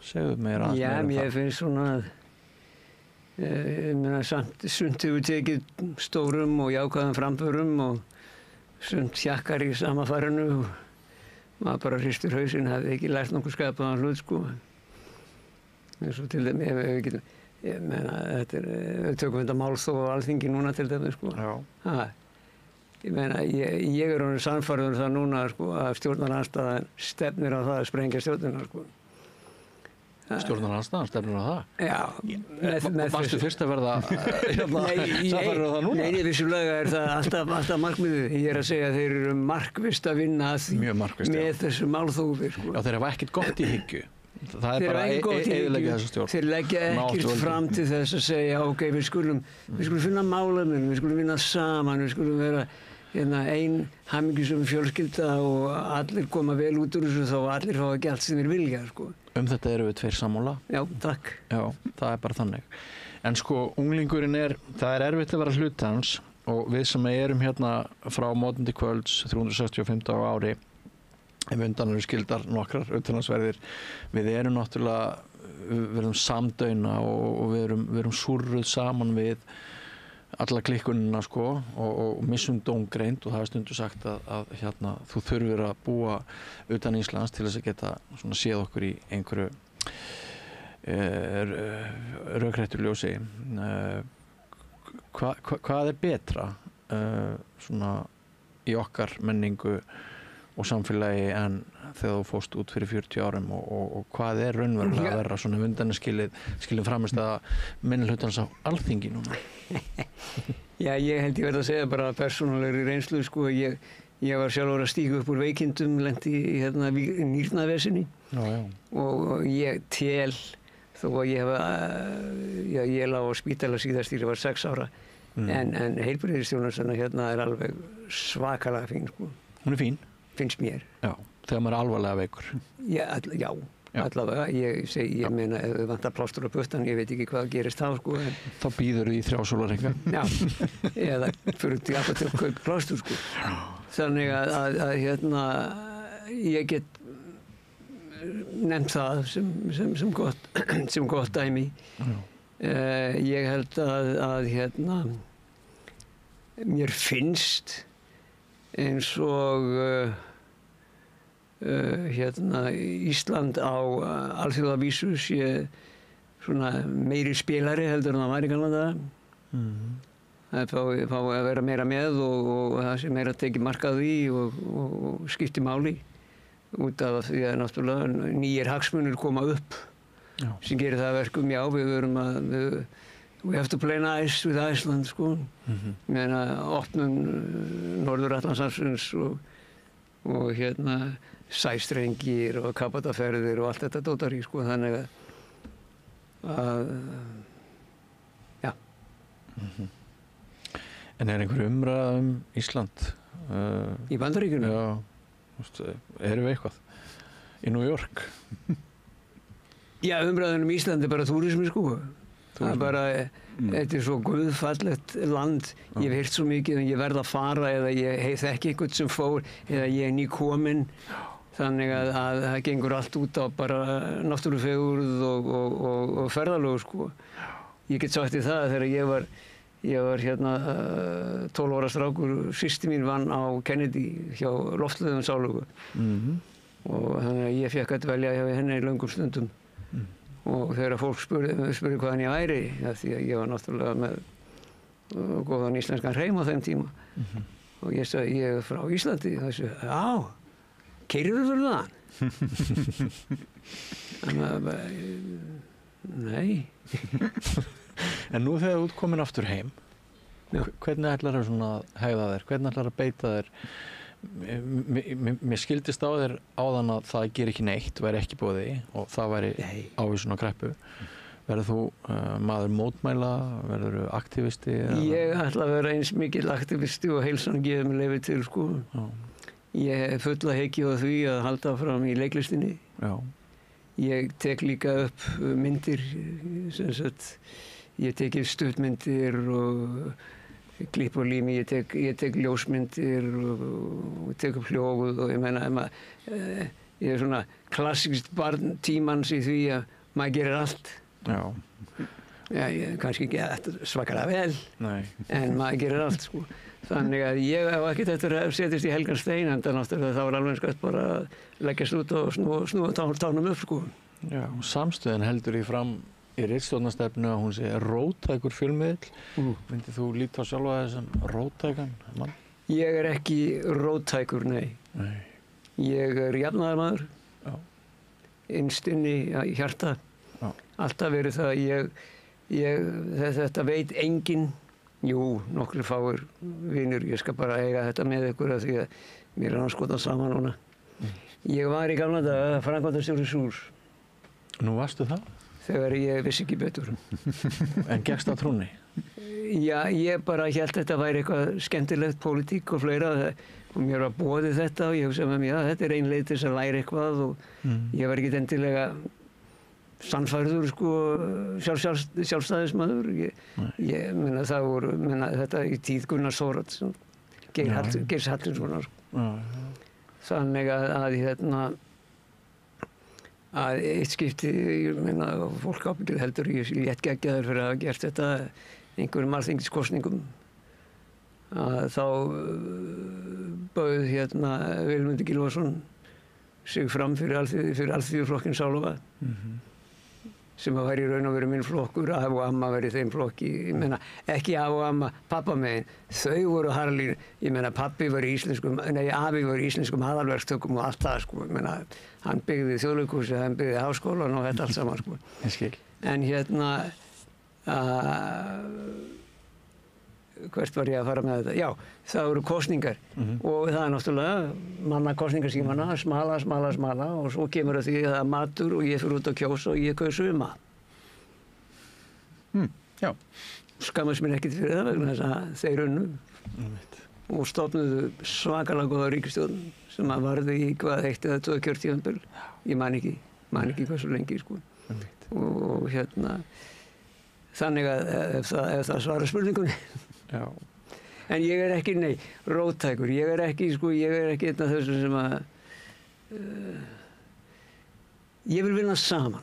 segðu mér aðeins meira það. Já, mér finnst svona ég meina samt sumt hefur tekið stórum og jákvæðum framförum og sumt hjakkar í sama farinu og maður bara hristir hausinn, hafði ekki lært nokkuð skapaðan hlut, sko. Eins og til dæmis, ég meina, við tökum þetta málþóf á Alþingi núna til dæmis, sko. Já. Ég meina, ég er orðinn sannfærður það núna, sko, að stjórnarandstaðan stefnir á það að sprengja stjórnina, sko. Stjórnarandstaðan stefnir á það? Já. Varstu fyrst að verða sannfærður á það núna? Nei, vissulega er það alltaf markmiðið. Ég er að segja að þeir eru markvisst að vinna að því með þessu málþófi, sko. Já, þeir hafa ekkert gott í hyggju. Það er bara eyðileggja þessa stjórn. Þeir leggja ekkert fram til þess að segja ok, við skulum finna málefnin, við skulum vinna saman, við skulum vera ein hamingjusöm fjölskylda og allir koma vel út úr þessu þá allir fá ekki allt sem þeir vilja, sko. Þetta eru við tveir sammála. Já, takk. Já, það er bara þannig. En sko, unglingurinn það er erfitt að vera hluti hans og við sem erum hérna frá morgun til kvölds 365 daga á ári, ef undan eru skildar nokkrar utanlandsferðir, við erum náttúrulega, við erum samdauna og við erum súrruð saman við alla klikkunina, sko, og missum dómgreind og það er stundu sagt að hérna, þú þurfir að búa utan Íslands til þess að geta svona séð okkur í einhverju rökréttu ljósi. Hvað er betra svona í okkar menningu og samfélagi en þegar þú fórst út fyrir 40 árum og hvað er raunverulega að vera svona undanskilin framist að minnihlutans á Alþingi núna? Já, ég held ég verð að segja bara persónulegri reynslu, sko. Ég var sjálfur að stíga upp úr veikindum, lenti í nýrnavesinni og ég tel þó að ég lá á spítala síðast þegar ég var 6 ára en heilbrigðisþjónustan hérna er alveg svakalega fín, sko. Hún er fín? Finnst mér. Já, þegar maður er alvarlega veikur. Já, allavega. Ég meina, ef þau vantar plástur á puttan, ég veit ekki hvað gerist þá, sko. Þá býður þú í 3 sólarhringa. Já, eða fyrir til að kaupa plástur, sko. Þannig að hérna, ég get nefnt það sem gott dæmi. Ég held að hérna, mér finnst eins og hérna Ísland á alþjóðavísu sé svona meiri spilari heldur en það var í gamla daga. Það fá að vera meira með og það sé meira að tekið mark á því og skipti máli út af því að náttúrulega nýjir hagsmunir koma upp sem gerir það verkum, já, við verum að we have to play nice with Iceland, sko. Meina opnum Norður-Atlantshafsins og hérna sæstrengir og kapataferðir og allt þetta dótari, sko, þannig að já. En er einhver umræða Ísland? Í Bandaríkjunum? Já, erum við eitthvað í New York? Já, umræðan Ísland er bara túrismi, sko. Það er bara, þetta er svo guðfallegt land, ég hef heyrt svo mikið en ég verð að fara eða ég þekki eitthvað sem fór eða ég er nýkominn, þannig að það gengur allt út á bara náttúrufegurð og ferðalög, sko. Ég get sagt í það að þegar ég var hérna 12 ára strákur, systir mín vann á Kennedy hjá loftleiðum sálugu og þannig að ég fékk að dvelja hjá henni í löngum stundum. Og þegar fólk spurði hvaðan ég væri, því að ég var náttúrulega með góðan íslenskan hreim á þeim tíma. Og ég sagði, ég er frá Íslandi. Og þessu, já, keyrirðu fyrir það? Þannig að bara, nei. En nú þegar þú ert komin aftur heim, hvernig ætlar það svona að hegða þér? Hvernig ætlar það að beita þér? Mér skildist á þér áðan að það gerir ekki neitt, væri ekki boði og það væri ávísun á kreppu. Verður þú maður mótmæla, verður þú aktivisti? Ég ætla að vera eins mikil aktivisti og heilsan gefur mér leyfi til, sko. Ég hef fulla hyggju á því að halda fram í leiklistinni. Ég tek líka upp myndir sem sagt ég tek stuttmyndir og klipp og lími, ég tek ljósmyndir og tek upp hljóð og ég meina, ég svona klassískt barn tímans í því að maður gerir allt. Já. Já, kannski ekki svakalega vel, Nei. en maður gerir allt, sko. Þannig að ég hef ekkert eftir að setjast í helgan stein, en náttúrulega þá var alveg skvætt bara að leggjast út og snúa tánum upp, sko. Já, og samstöðin heldur í fram í ritstjórnarstefnu að hún sé róttækur fjölmiðill. Myndið þú líta á sjálfa þessum róttækan mann? Ég ekki róttækur, nei. Nei. Ég jafnaðarmaður, Já. innst inni í hjarta. Já. Alltaf verið það, þetta veit enginn. Jú, nokkrir fáir vinur, ég skal bara eiga þetta með ykkur af því að mér er anskotað saman núna. Ég var í gamla daga framkvæmdastjóri SÚRS. Nú varstu það? Þegar ég vissi ekki betur. En gekkst á trúnni? Já, ég bara hélt þetta væri eitthvað skemmtilegt pólitík og fleira og mér var boðið þetta og ég hugsaði með mér að þetta ein leið til þess að læra eitthvað og ég var ekki endilega sannfærður, sko, sjálfstæðismaður. Ég meina það voru, þetta í tíð Gunnar Thoroddsen, Geirs Hallgrímssonar. Þannig að eitt skipti, ég meina, fólk ábyggir heldur ég sé léttgeggjaður fyrir að hafa gert þetta einhverjum alþingiskosningum að þá bauð Vilmundur Gylfason sig fram fyrir Alþýðuflokkinn Sáluga sem að væri í raun og veru minn flokkur, afi og amma væri í þeim flokki, ég meina, ekki afi og amma, pappa megin, þau voru harðlín, ég meina, afi var í íslenskum aðalverkstökum og allt það, sko, ég meina, hann byggði Þjóðleikhúsið, hann byggði háskólan og þetta allt saman, sko. Ég skil. En hvert var ég að fara með þetta? Já, það voru kosningar og það er náttúrulega manna kosningaskímana, smala og svo kemur að því að það er matur og ég fyrir út að kjósa og ég kaus Uma. Já. Skammast mér ekkert fyrir það vegna þess að þeir unnu og stofnuðu svakalega góða ríkisstjórn sem að varði í hvað 1 eða 2 kjörtímabil. Ég man ekki hversu lengi, sko. Og þannig að ef það svarar spurningunni. Já. En ég er ekki, róttækur. Ég er ekki einn af þessum sem að ég vil vinna saman.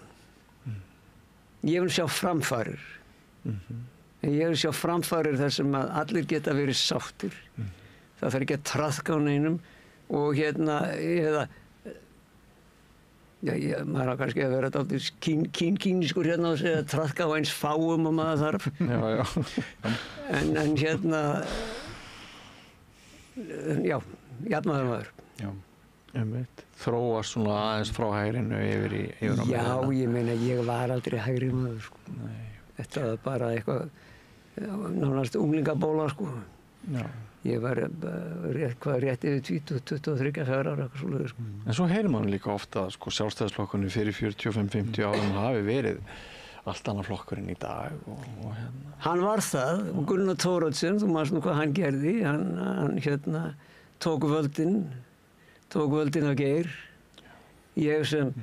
Ég vil sjá framfarir. Ég vil sjá framfarir þar sem að allir geta verið sáttir. Það þarf ekki að traðka á neinum og maður har kannski að vera dálítið kínískur og segja að traðka á eins fáum og maður þarf. Já. En jafnaðarmaður. Já. Þróast svona aðeins frá hægrinu yfir á miðjuna. Já, ég meina, ég var aldrei hægri maður, sko. Nei. Þetta var bara eitthvað, nánast unglingabóla, sko. Já. Ég var rétt yfir 23 ára, eitthvað svoleiðis, sko. En svo heyrir maður líka ofta að sko, sjálfstæðisflokkurinn fyrir 45-50 árum hafi verið allt annað flokkurinn í dag og Hann var það, og Gunnar Thoroddsen, þú manst nú hvað hann gerði, hann tók völdin á Geir. Ég sem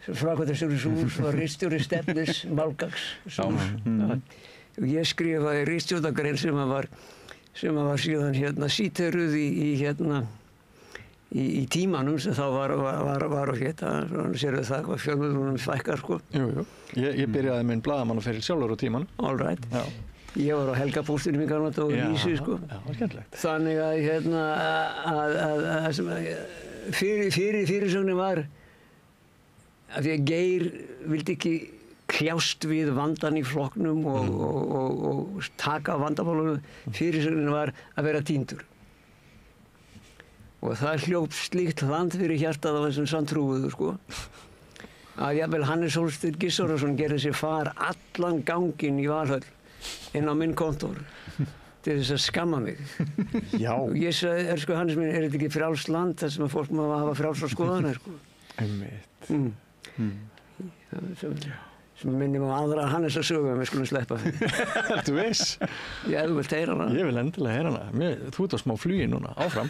framkvæmdastjóri SÚRS var ritstjóri stefnis málgagns SÚRS. Ég skrifaði ritstjórnargrein sem var síðan síteruð í tímanum sem þá var og sérðu það hvað fjölmiðlunum fækkar, sko. Jú. Ég byrjaði minn blaðamannaferil sjálfur á tímanum. All right. Já. Ég var á Helgapóstinum í gamla daga og Vísi, sko. Já, það var skemmtilegt. Þannig að fyrirsögnin var að því að Geir vildi ekki kljást við vandan í flokknum og taka vandamálunum. Fyrirsögnin var að vera týndur. Og það hljóp slíkt land fyrir hjartað á þessum sanntrúuðu, sko. Að jafnvel Hannes Hólmsteinn Gissurarson gerði sér far allan ganginn í Valhöll inn á minn kontór til þess að skamma mig. Já. Og ég sagði, sko Hannes minn, er þetta ekki frjálst land þar sem að fólk má hafa frjálsar skoðanir, sko. Einmitt. Sem minnir mig á aðra Hannesar sögu en við skulum sleppa. Ertu viss? Já, þú vilt heyra hana. Ég vil endilega heyra hana. Þú ert á smá flugi núna, áfram.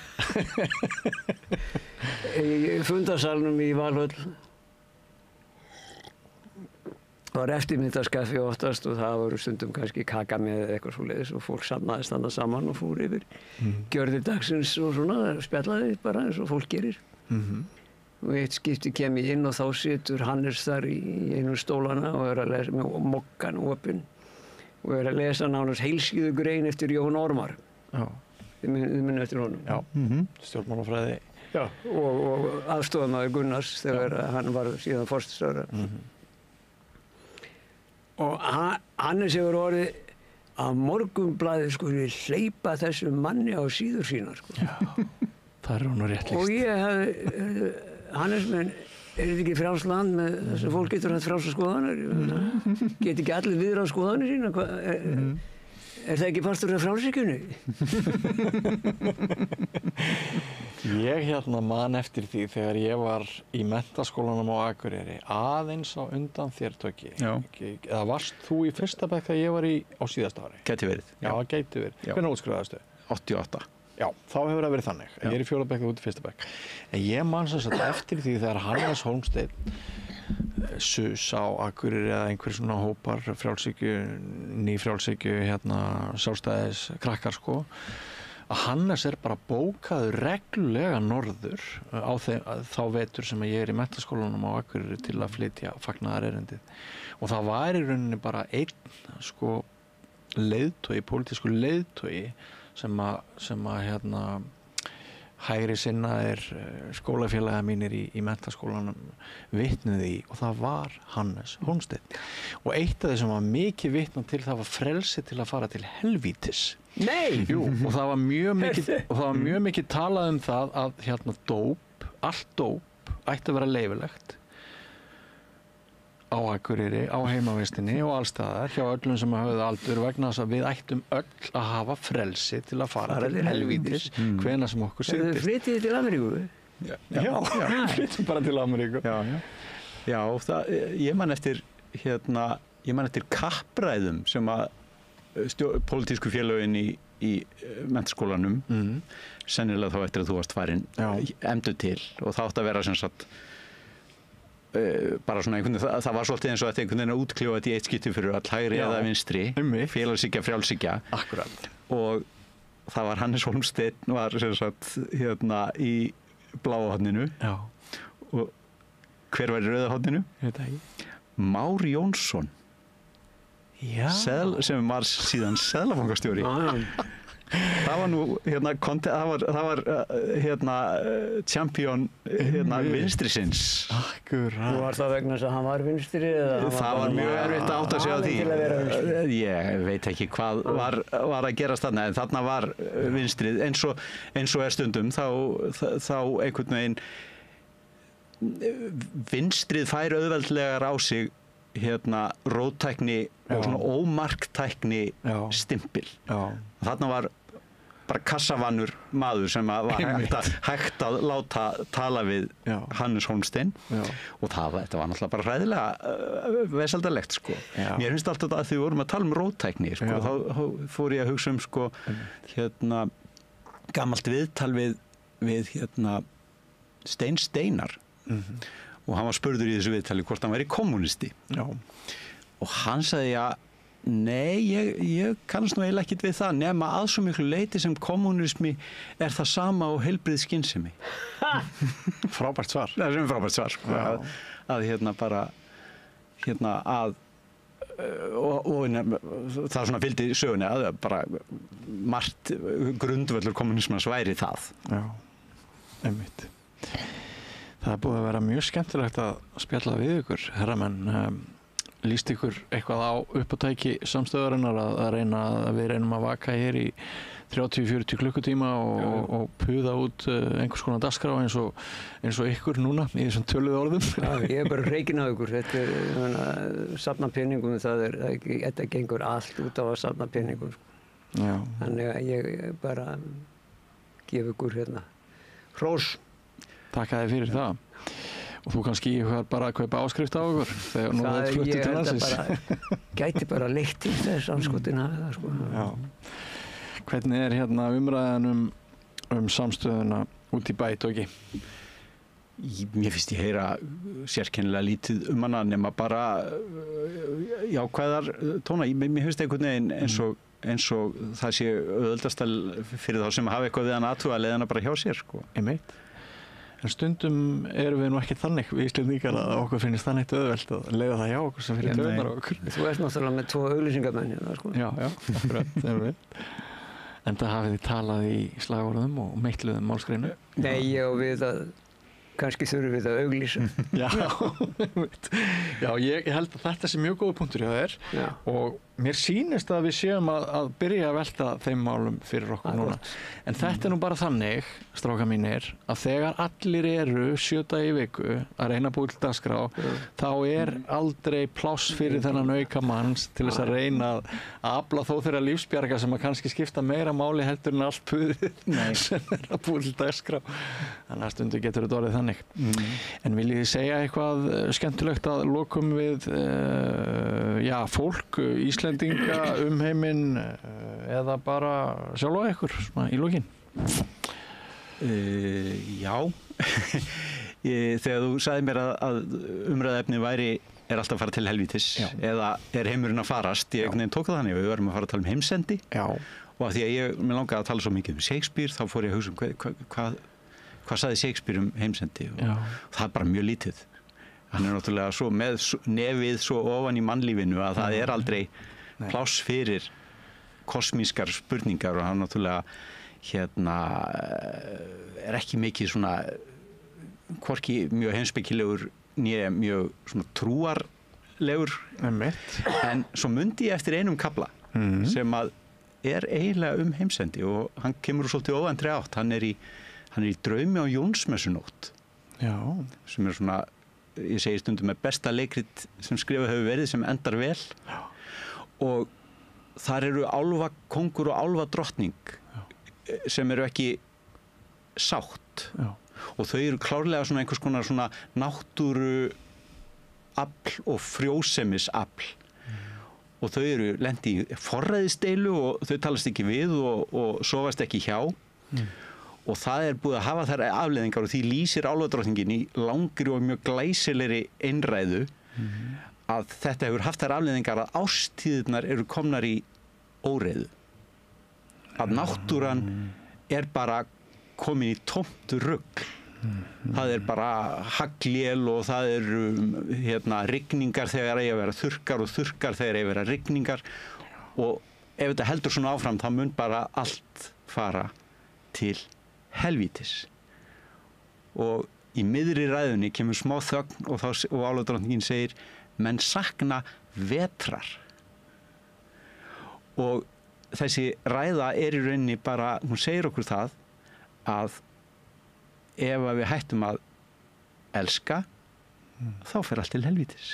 Í fundarsalnum í Valhöll var eftirmyndaskaffi oftast og það voru stundum kannski kaka með eitthvað svoleiðis og fólk samnaðist þarna saman og fór yfir gjörðir dagsins og svona, spjallaði bara eins og fólk gerir. Og eitt skipti kem ég inn og þá situr Hannes þar í einum stólana og að lesa með mokkan opinn og að lesa nánast heilsíðu grein eftir Jón Ormar. Já. Þið munið eftir honum. Já, stjórnmálafræði. Já, og aðstofamaður Gunnars þegar hann var síðan forsætisráðherra. Og Hannes hefur orðið að Morgunblaðið skuli hleypa þessum manni á síður sínar. Sko. Já, það er nú rétt lýst. Og ég hefði, Hannes menn, er þetta ekki frjálst land með þess að fólk getur hægt frjálsa skoðanir? Get ekki allir viðra á skoðanir sína? Er það ekki partur af frjálsíkjunni? Ég man eftir því þegar ég var í menntaskólanum á Akureyri, aðeins á undan þér Tökki. Eða varst þú í fyrsta bekk þegar ég var á síðasta ári? Gæti verið. Já, það gæti verið. Hvernig útskrifaðistu? 88. Já, þá hefur það verið þannig. Ég er í fjórða bekk og út í fyrsta bekk. En ég man sem sagt eftir því þegar Hannes Hólmsteinn sus á Akureyri eða einhver svona hópar frjálshyggju, nýfrjálshyggju, sjálfstæðis krakkar sko, að Hannes er bara bókaður reglulega norður á þá vetur sem ég er í menntaskólanum á Akureyri til að flytja fagnaðarerindið. Og það var í rauninni bara einn sko leiðtogi, pólitískur leiðtogi sem að hægri sinnaðir skólafélaga mínir í menntaskólanum vitnuðu í og það var Hannes Hólmsteinn. Og eitt af því sem var mikið vitnað til það var frelsi til að fara til helvítis. Nei! Jú, og það var mjög mikið talað um það að dóp, allt dóp ætti að vera leyfilegt á Akureyri, á heimavistinni og allstaðar hjá öllum sem höfðu aldur vegna þess að við ættum öll að hafa frelsi til að fara til helvítis hvenær sem okkur sýndist. Þau flytið til Ameríku? Já, flyttum bara til Ameríku. Já, ég man eftir kappræðum sem að pólitísku félögin í menntaskólanum, sennilega þá eftir að þú varst farin, emdu til og það átti að vera sem sagt bara svona einhvern veginn, það var svolítið eins og þetta einhvern veginn að útkljóða þetta í eitt skipti fyrir all hægri eða vinstri, félagshyggja, frjálshyggja. Akkurat. Og það var Hannes Hólmsteinn var sem sagt í bláa horninu. Já. Og hver var í rauða horninu? Veit það ekki. Már Jónsson. Já. Sem var síðan seðlabankastjóri. Það var nú champion vinstrisins. Akkurat. Og var það vegna þess að hann var vinstri? Það var mjög erfitt að átta sig á því. Ég veit ekki hvað var að gerast þarna, en þarna var vinstrið eins og er stundum þá einhvern veginn vinstrið fær auðveldlegar á sig róttækni og svona ómarktækni stimpil. Þarna var bara kassavannur maður sem var hægt að láta tala við Hannes Hólmsteinn og þetta var náttúrulega bara hræðilega vesaldalegt sko. Mér finnst alltaf að því við vorum að tala um róttækni sko, þá fór ég að hugsa um sko gamalt viðtal við Stein Steinar og hann var spurður í þessu viðtali hvort hann væri kommunisti og hann sagði nei, ég kannast nú eiginlega ekkert við það nema að svo miklu leyti sem kommunismi er það sama og heilbrigð skynsemi. Frábært svar. Það er frábært svar sko, að bara að og það svona fylgdi sögunni að bara margt grundvöllur kommunismans væri það. Já, einmitt. Það er búið að vera mjög skemmtilegt að spjalla við ykkur, herramenn. Lýst ykkur eitthvað á uppátæki samstöðarinnar að við reynum að vaka hér í 30-40 klukkutíma og puða út einhvers konar dagskrá eins og ykkur núna í þessum töluðu orðum? Ég er bara reikinn á ykkur. Þetta er safna peningum, þetta gengur allt út á að safna peningum. Þannig að ég bara gef ykkur hrós. Takk að þið fyrir það. Og þú kannski bara að kaupa áskrift á okkur þegar nú er fluttið til landsins. Gæti bara leitt til þess anskotin hafi það sko. Já. Hvernig er umræðan um samstöðuna út í bæ, Tóki? Mér finnst ég heyra sérkennilega lítið hana nema bara jákvæðar tóna. Mér finnst einhvern veginn eins og það sé auðveldast fyrir þá sem hafa eitthvað við hann athuga að leiða hana bara hjá sér, sko. Einmitt. En stundum erum við nú ekki þannig, við Íslendingar, að okkur finnst það neitt auðvelt að leiða það hjá okkur sem fyrir töðunar á okkur. Þú ert náttúrulega með 2 auglýsingamenn hérna, sko. Já, akkurat. En það hafið þið talað í slagorðum og meitluðum málsgreinu? Nei, við að kannski þurfum við að auglýsa. Já, ég held að þetta sé mjög góð punktur hjá þér og mér sýnist að við séum að byrja að velta þeim málum fyrir okkur núna. En þetta nú bara þannig, strákar mínir, að þegar allir eru 7 daga í viku að reyna að búa til dagskrá, þá aldrei pláss fyrir þennan auka manns til þess að reyna að afla þó þeirra lífsbjarga sem að kannski skipta meira máli heldur en allt puðið sem að búa til dagskrá. Þannig að stundu getur þetta orðið þannig. En viljið þið segja eitthvað skemmtilegt að lokum við fólk, Íslendinga, heiminn eða bara sjálfa ykkur svona í lokin? Já. Þegar þú sagði mér að umræðuefni er alltaf að fara til helvítis eða er heimurinn að farast, ég tók það þannig, við varum að fara að tala um heimsendi og af því að mér langaði að tala svo mikið um Shakespeare, þá fór ég að hugsa um hvað sagði Shakespeare um heimsendi og það er bara mjög lítið. Hann er náttúrulega svo með nefið svo ofan í mannlífinu að það er aldrei pláss fyrir kosmískar spurningar og hann náttúrulega er ekki mikið svona hvorki mjög heimspekilegur né mjög svona trúarlegur en svo mundi ég eftir einum kafla sem að er eiginlega um heimsendi og hann kemur úr svolítið óvæntri átt. Hann er í Draumi á Jónsmessunótt sem er svona, ég segi stundum, með besta leikrit sem skrifað hefur verið sem endar vel og þar eru álfakóngur og álfadrottning sem eru ekki sátt og þau eru klárlega svona einhvers konar svona náttúru afl og frjósemisafl og þau eru lent í forræðisdeilu og þau talast ekki við og sofast ekki hjá og það er búið að hafa þær afleiðingar og því lýsir álfadrottningin í langri og mjög glæsilegri einræðu að þetta hefur haft þær afleiðingar að árstíðirnar eru komnar í óreiðu. Að náttúran er bara komin í tómt rugl. Það er bara haglél og það eru rigningar þegar eigi að vera þurrkar og þurrkar þegar eigi að vera rigningar og ef þetta heldur svona áfram þá mun bara allt fara til helvítis. Og í miðri ræðunni kemur smá þögn og álfadrottningin segir menn sakna vetrar. Og þessi ræða er í rauninni bara, hún segir okkur það að ef við hættum að elska þá fer allt til helvítis.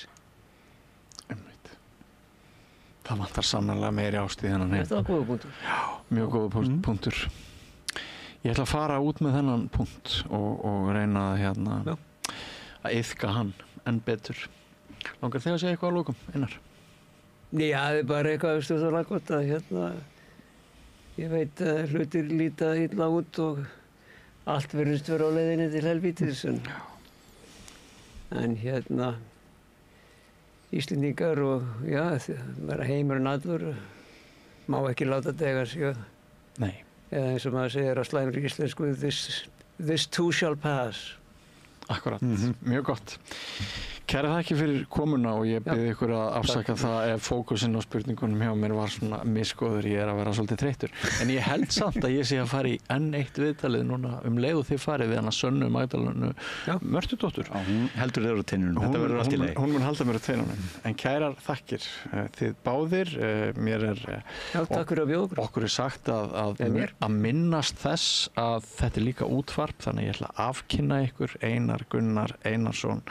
Það vantar sannarlega meiri ástíð þennan heim. Þetta var góða punktur. Já, mjög góða punktur. Ég ætla að fara út með þennan punkt og reyna að iðka hann enn betur. Langar þig að segja eitthvað að lokum, Einar? Já, það er bara eitthvað stjórnarlega gott að ég veit að hlutir líta illa út og allt virðist vera á leiðinni til helvítis en Íslendingar og vera heimurinn allur má ekki láta dega sig. Nei. Eða eins og maður segir á slæmri íslensku this too shall pass. Akkurat, mjög gott. Kæra þakki fyrir komuna og ég bið ykkur að afsaka það ef fókusinn á spurningunum hjá mér var svona misgóður, ég að vera svolítið þreyttur. En ég held samt að ég sé að fara í enn eitt viðtalið núna leið og þið farið við hana Sönnu Magdalenu Mörtudóttur. Já, hún heldur þér á teinunum, þetta verður allt í leið. Hún mun halda mér á teinunum. En kærar þakkir, þið báðir, mér takk fyrir að bjóða okkur. Okkur sagt að minnast þess að þetta líka útvarp, þannig ég ætla að afkynna ykkur Einar Gunnar Einarsson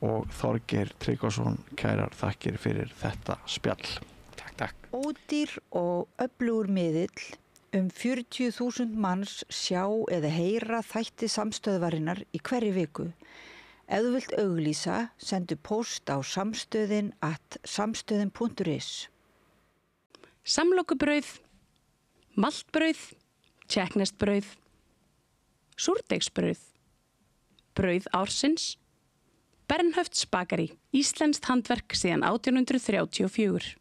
og Þorgeir Tryggvason, kærar þakkir fyrir þetta spjall. Takk. Ódýr og öflugur miðill, 40.000 manns sjá eða heyra þætti samstöðvarinnar í hverri viku. Ef þú vilt auglýsa, sendu póst á samstöðin@samstöðin.is. Samlokubrauð, maltbrauð, tékkneskt brauð, súrdeigsbrauð, brauð ársins. Bernhöfts bakari, íslenskt handverk síðan 1834.